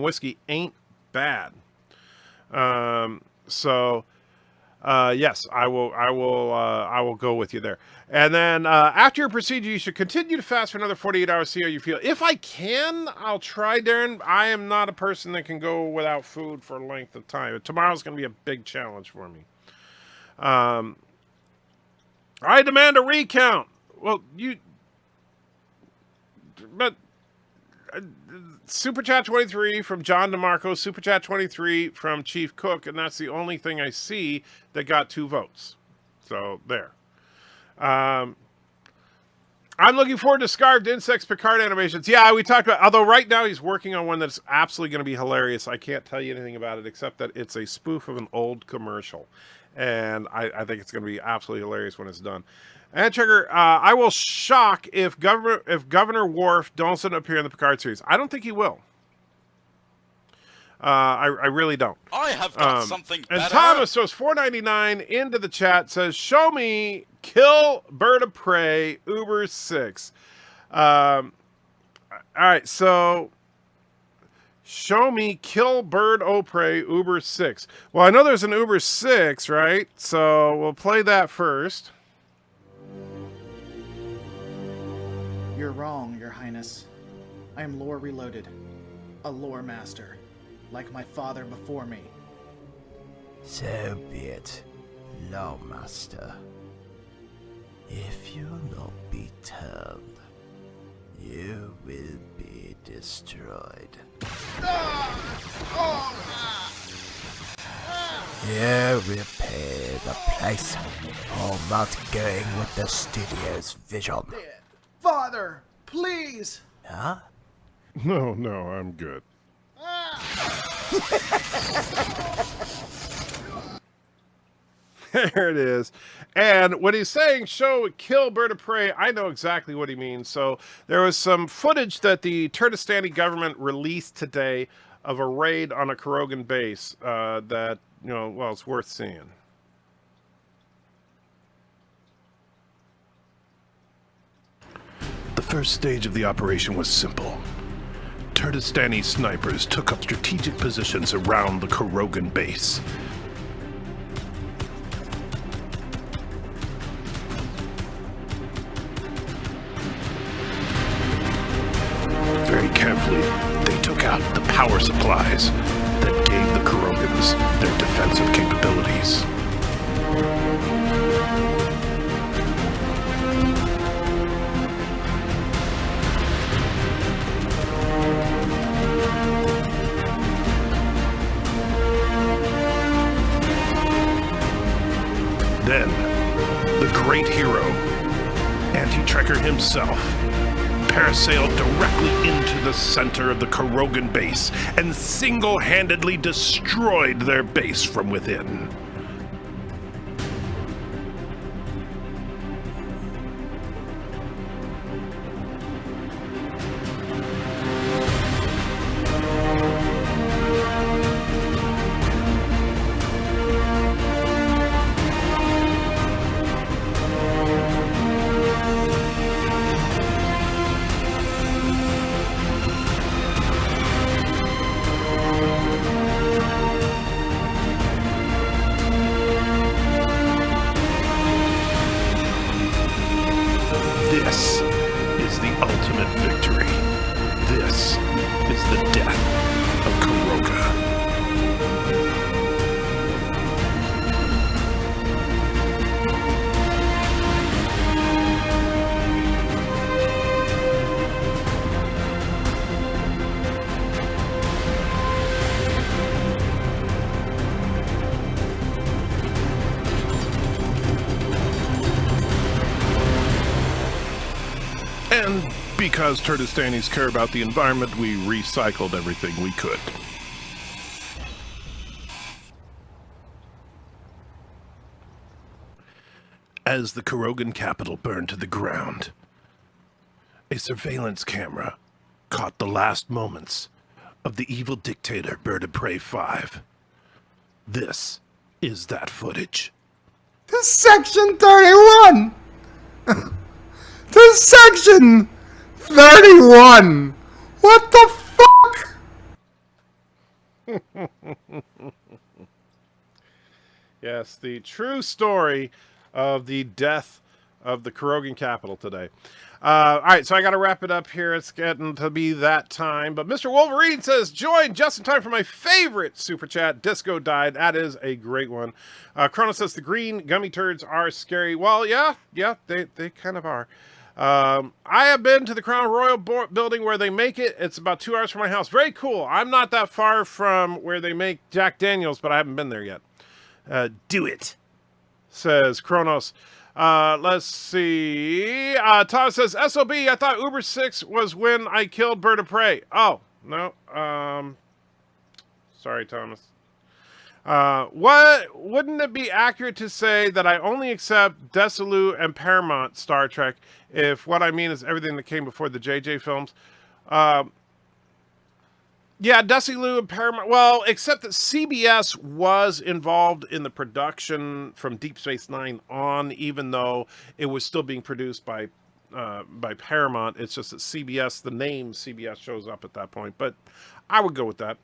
whiskey ain't bad. Yes, I will go with you there. And then after your procedure, you should continue to fast for another 48 hours, see how you feel. If I can, I'll try, Darren. I am not a person that can go without food for a length of time. Tomorrow's going to be a big challenge for me. I demand a recount. Well, Super Chat 23 from John DeMarco, Super Chat 23 from Chief Cook, and that's the only thing I see that got 2 votes. So, there. I'm looking forward to Scarved Insects Picard animations. Yeah, we talked about, although right now he's working on one that's absolutely going to be hilarious. I can't tell you anything about it except that it's a spoof of an old commercial. And I think it's going to be absolutely hilarious when it's done. And Trigger, I will shock if Governor Worf doesn't appear in the Picard series. I don't think he will. I really don't. I have got something better. And Thomas throws $4.99 into the chat, says, show me Kill Bird of Prey Uber 6. All right, so show me Kill Bird of Prey Uber 6. Well, I know there's an Uber 6, right? So we'll play that first. You're wrong, Your Highness. I am lore reloaded. A lore master. Like my father before me. So be it, Law Master. If you not be turned, you will be destroyed. You will pay the price for not going with the studio's vision. Father, please! Huh? No, I'm good. There it is. And when he's saying show kill bird of prey, I know exactly what he means. So there was some footage that the Kurdistani government released today of a raid on a Carogan base that, you know, well, it's worth seeing. The first stage of the operation was simple. Kurdistani snipers took up strategic positions around the Carogan base. Very carefully, they took out the power supplies that gave the Carogans their defensive capabilities. Then, the great hero, Anti-Trekker himself, parasailed directly into the center of the Carogan base and single-handedly destroyed their base from within. This is the ultimate victory. This is the death of Caroga. And because Kurdistanis care about the environment, we recycled everything we could. As the Carogan capital burned to the ground, a surveillance camera caught the last moments of the evil dictator BIRDOPREY 5. This is that footage. To Section 31! To Section 31! What the fuck? Yes, the true story of the death of the Carogan capital today. All right, so I got to wrap it up here. It's getting to be that time. But Mr. Wolverine says, join just in time for my favorite super chat. Disco died. That is a great one. Chrono says, the green gummy turds are scary. Well, yeah, they kind of are. I have been to the Crown Royal building where they make it. It's about 2 hours from my house. Very cool. I'm not that far from where they make Jack Daniels, but I haven't been there yet. Do it, says Kronos. Let's see. Tom says, SOB, I thought Uber 6 was when I killed Bird of Prey. Oh, no. Sorry, Thomas. What wouldn't it be accurate to say that I only accept Desilu and Paramount Star Trek if what I mean is everything that came before the JJ films? Yeah, Desilu and Paramount. Well, except that CBS was involved in the production from Deep Space Nine on, even though it was still being produced by Paramount. It's just that CBS, the name CBS, shows up at that point. But I would go with that.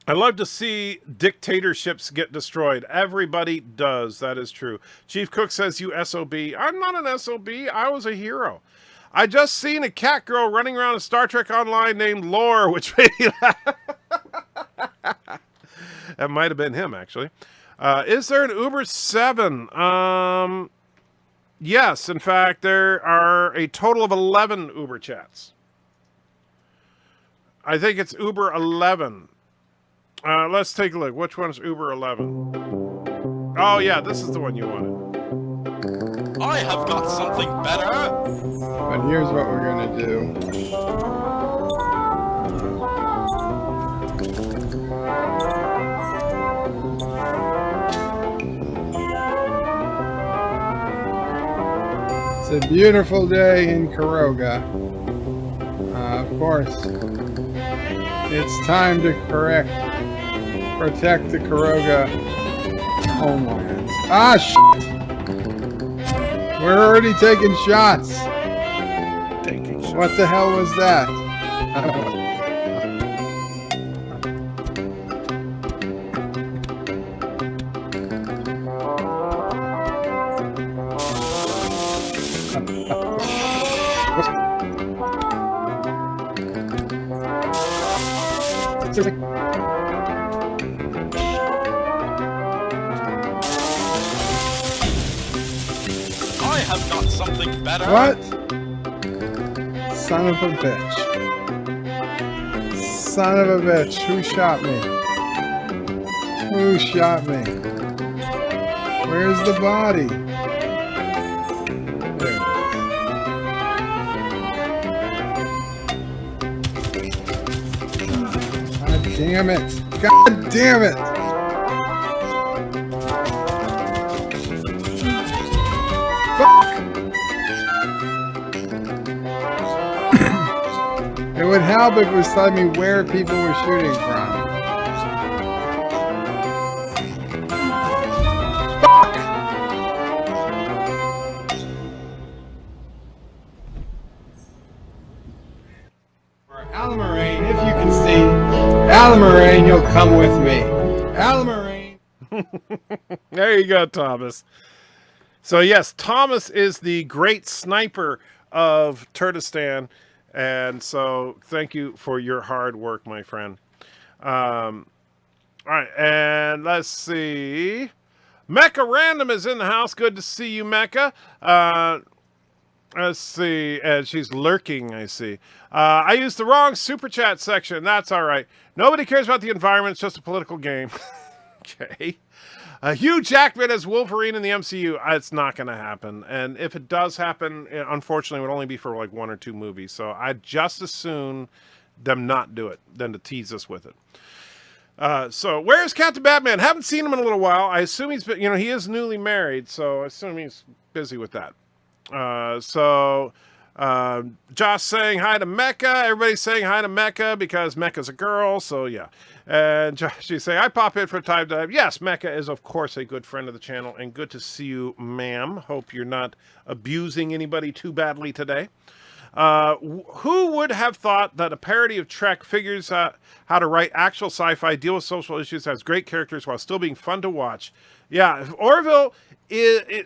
I love to see dictatorships get destroyed. Everybody does. That is true. Chief Cook says, you SOB. I'm not an SOB. I was a hero. I just seen a cat girl running around in Star Trek Online named Lore, which made me laugh. That might have been him, actually. Is there an Uber 7? Yes, in fact, there are a total of 11 Uber chats. I think it's Uber 11. Let's take a look. Which one is Uber 11? Oh, yeah, this is the one you wanted. I have got something better! But here's what we're gonna do. It's a beautiful day in Caroga. Of course, it's time to protect the Caroga homelands. Ah, shit! We're already taking shots. What the hell was that? I have got something better. What? Son of a bitch. Son of a bitch. Who shot me? Who shot me? Where's the body? There. God damn it. God damn it. It would help if it was telling me where people were shooting from. Fuck! For Alamarine, if you can see, Alamarine, you'll come with me. Alamarine. There you go, Thomas. So yes, Thomas is the great sniper of Turtistan. And so thank you for your hard work, my friend. All right, and let's see. Mecha Random is in the house. Good to see you, Mecha. Let's see. And she's lurking, I see. I used the wrong super chat section. That's all right. Nobody cares about the environment. It's just a political game. Okay. Hugh Jackman as Wolverine in the MCU. It's not going to happen. And if it does happen, unfortunately, it would only be for like 1 or 2 movies. So I'd just as soon them not do it than to tease us with it. So where's Captain Batman? Haven't seen him in a little while. I assume he's been, he is newly married. So I assume he's busy with that. Josh saying hi to Mecha. Everybody's saying hi to Mecha because Mecha's a girl. So yeah. And Josh, you say, I pop in for time to... Yes, Mecha is, of course, a good friend of the channel, and good to see you, ma'am. Hope you're not abusing anybody too badly today. Who would have thought that a parody of Trek figures out how to write actual sci-fi, deal with social issues, has great characters while still being fun to watch? Yeah, Orville...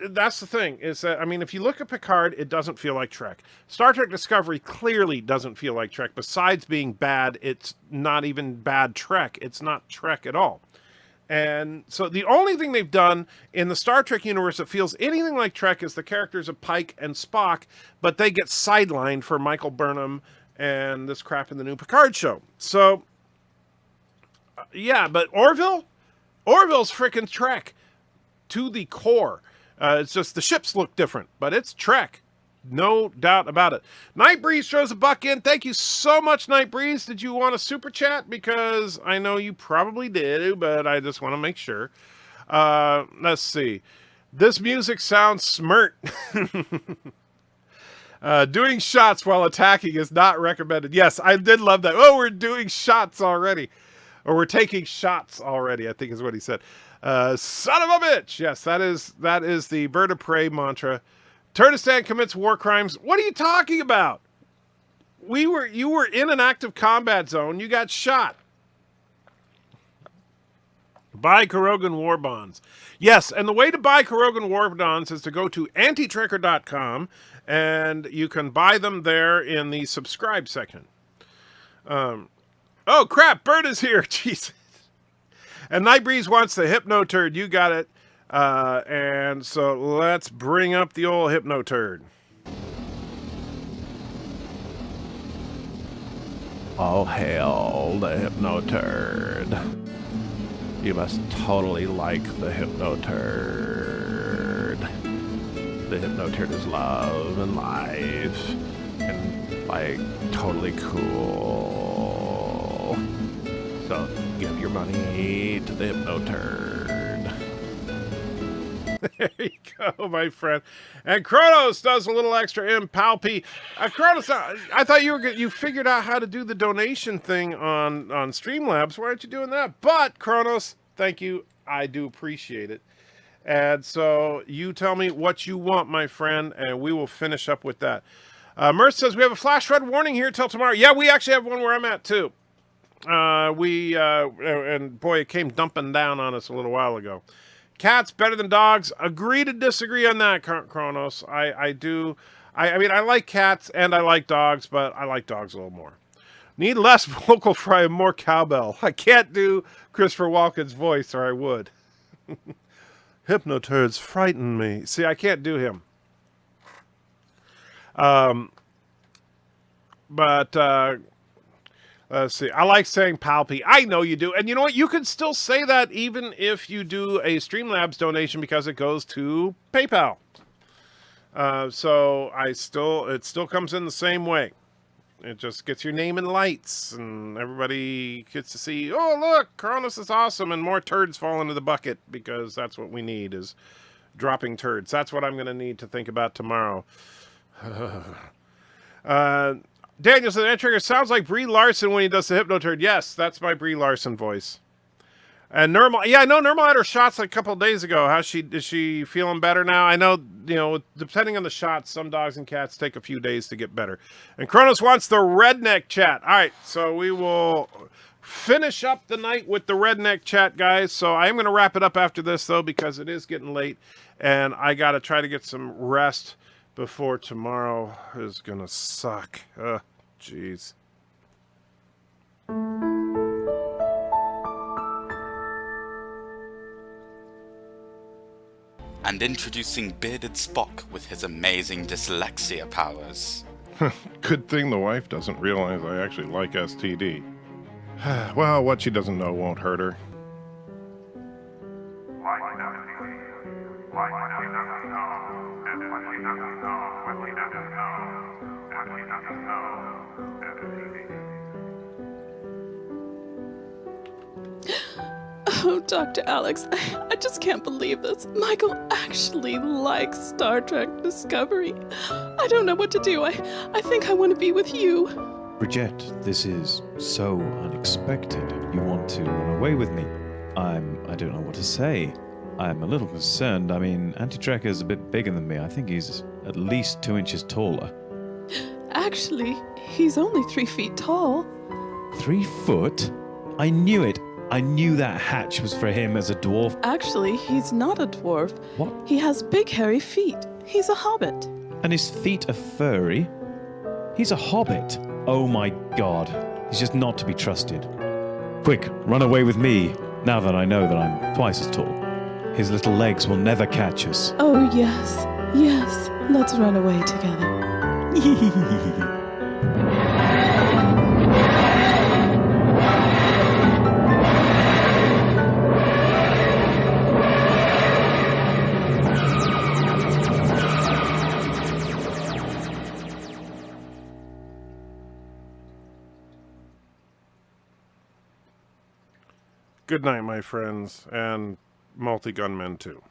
that's the thing, is that, I mean, if you look at Picard, it doesn't feel like Trek. Star Trek Discovery clearly doesn't feel like Trek. Besides being bad, it's not even bad Trek. It's not Trek at all. And so the only thing they've done in the Star Trek universe that feels anything like Trek is the characters of Pike and Spock, but they get sidelined for Michael Burnham and this crap in the new Picard show. So, yeah, but Orville's freaking Trek. To the core. It's just the ships look different, but it's Trek. No doubt about it. Night Breeze throws a buck in. Thank you so much, Night Breeze. Did you want a super chat? Because I know you probably did, but I just want to make sure. Let's see. This music sounds smirt. Doing shots while attacking is not recommended. Yes, I did love that. Oh, we're doing shots already. Or we're taking shots already, I think is what he said. Son of a bitch! Yes, that is the BIRDOPREY mantra. Turtistan commits war crimes. What are you talking about? You were in an active combat zone. You got shot. Buy Carogan War Bonds. Yes, and the way to buy Carogan War Bonds is to go to antitrekker.com, and you can buy them there in the subscribe section. Oh, crap! Bird is here! Jesus. And Nightbreeze wants the Hypno Turd. You got it. And so let's bring up the old Hypno Turd. All hail the Hypno Turd. You must totally like the Hypno Turd. The Hypno Turd is love and life. And, like, totally cool. So give your money to the Hypno Turd. There you go, my friend. And Kronos does a little extra in Palpy. Kronos, I thought you figured out how to do the donation thing on Streamlabs. Why aren't you doing that? But Kronos, thank you. I do appreciate it. And so you tell me what you want, my friend, and we will finish up with that. Murph says we have a flash flood warning here till tomorrow. Yeah, we actually have one where I'm at too. And boy, it came dumping down on us a little while ago. Cats better than dogs. Agree to disagree on that, Kronos. I do. I mean, I like cats and I like dogs, but I like dogs a little more. Need less vocal fry and more cowbell. I can't do Christopher Walken's voice, or I would. Hypnoturds frighten me. See, I can't do him. Let's see. I like saying Palpy. I know you do. And you know what? You can still say that even if you do a Streamlabs donation because it goes to PayPal. So it still comes in the same way. It just gets your name in lights and everybody gets to see, oh, look, Kronos is awesome, and more turds fall into the bucket because that's what we need is dropping turds. That's what I'm going to need to think about tomorrow. Daniel said, that trigger sounds like Brie Larson when he does the Hypnoturd. Yes, that's my Brie Larson voice. And Normal, yeah, I know Normal had her shots like a couple of days ago. Is she feeling better now? I know, depending on the shots, some dogs and cats take a few days to get better. And Kronos wants the Redneck chat. All right, so we will finish up the night with the Redneck chat, guys. So I am going to wrap it up after this, though, because it is getting late. And I got to try to get some rest before tomorrow is going to suck. Jeez. And introducing Bearded Spock with his amazing dyslexia powers. Good thing the wife doesn't realize I actually like STD. Well, what she doesn't know won't hurt her. Oh, Dr. Alex, I just can't believe this. Michael actually likes Star Trek Discovery. I don't know what to do. I think I want to be with you. Bridget, this is so unexpected. You want to run away with me. I don't know what to say. I'm a little concerned. I mean, Anti-Trek is a bit bigger than me. I think he's at least 2 inches taller. Actually, he's only 3 feet tall. 3 foot? I knew it. I knew that hatch was for him as a dwarf. Actually, he's not a dwarf. What? He has big hairy feet. He's a hobbit. And his feet are furry? He's a hobbit. Oh my god. He's just not to be trusted. Quick, run away with me, now that I know that I'm twice as tall. His little legs will never catch us. Oh, yes. Yes. Let's run away together. Good night, my friends, and multi-gunmen too.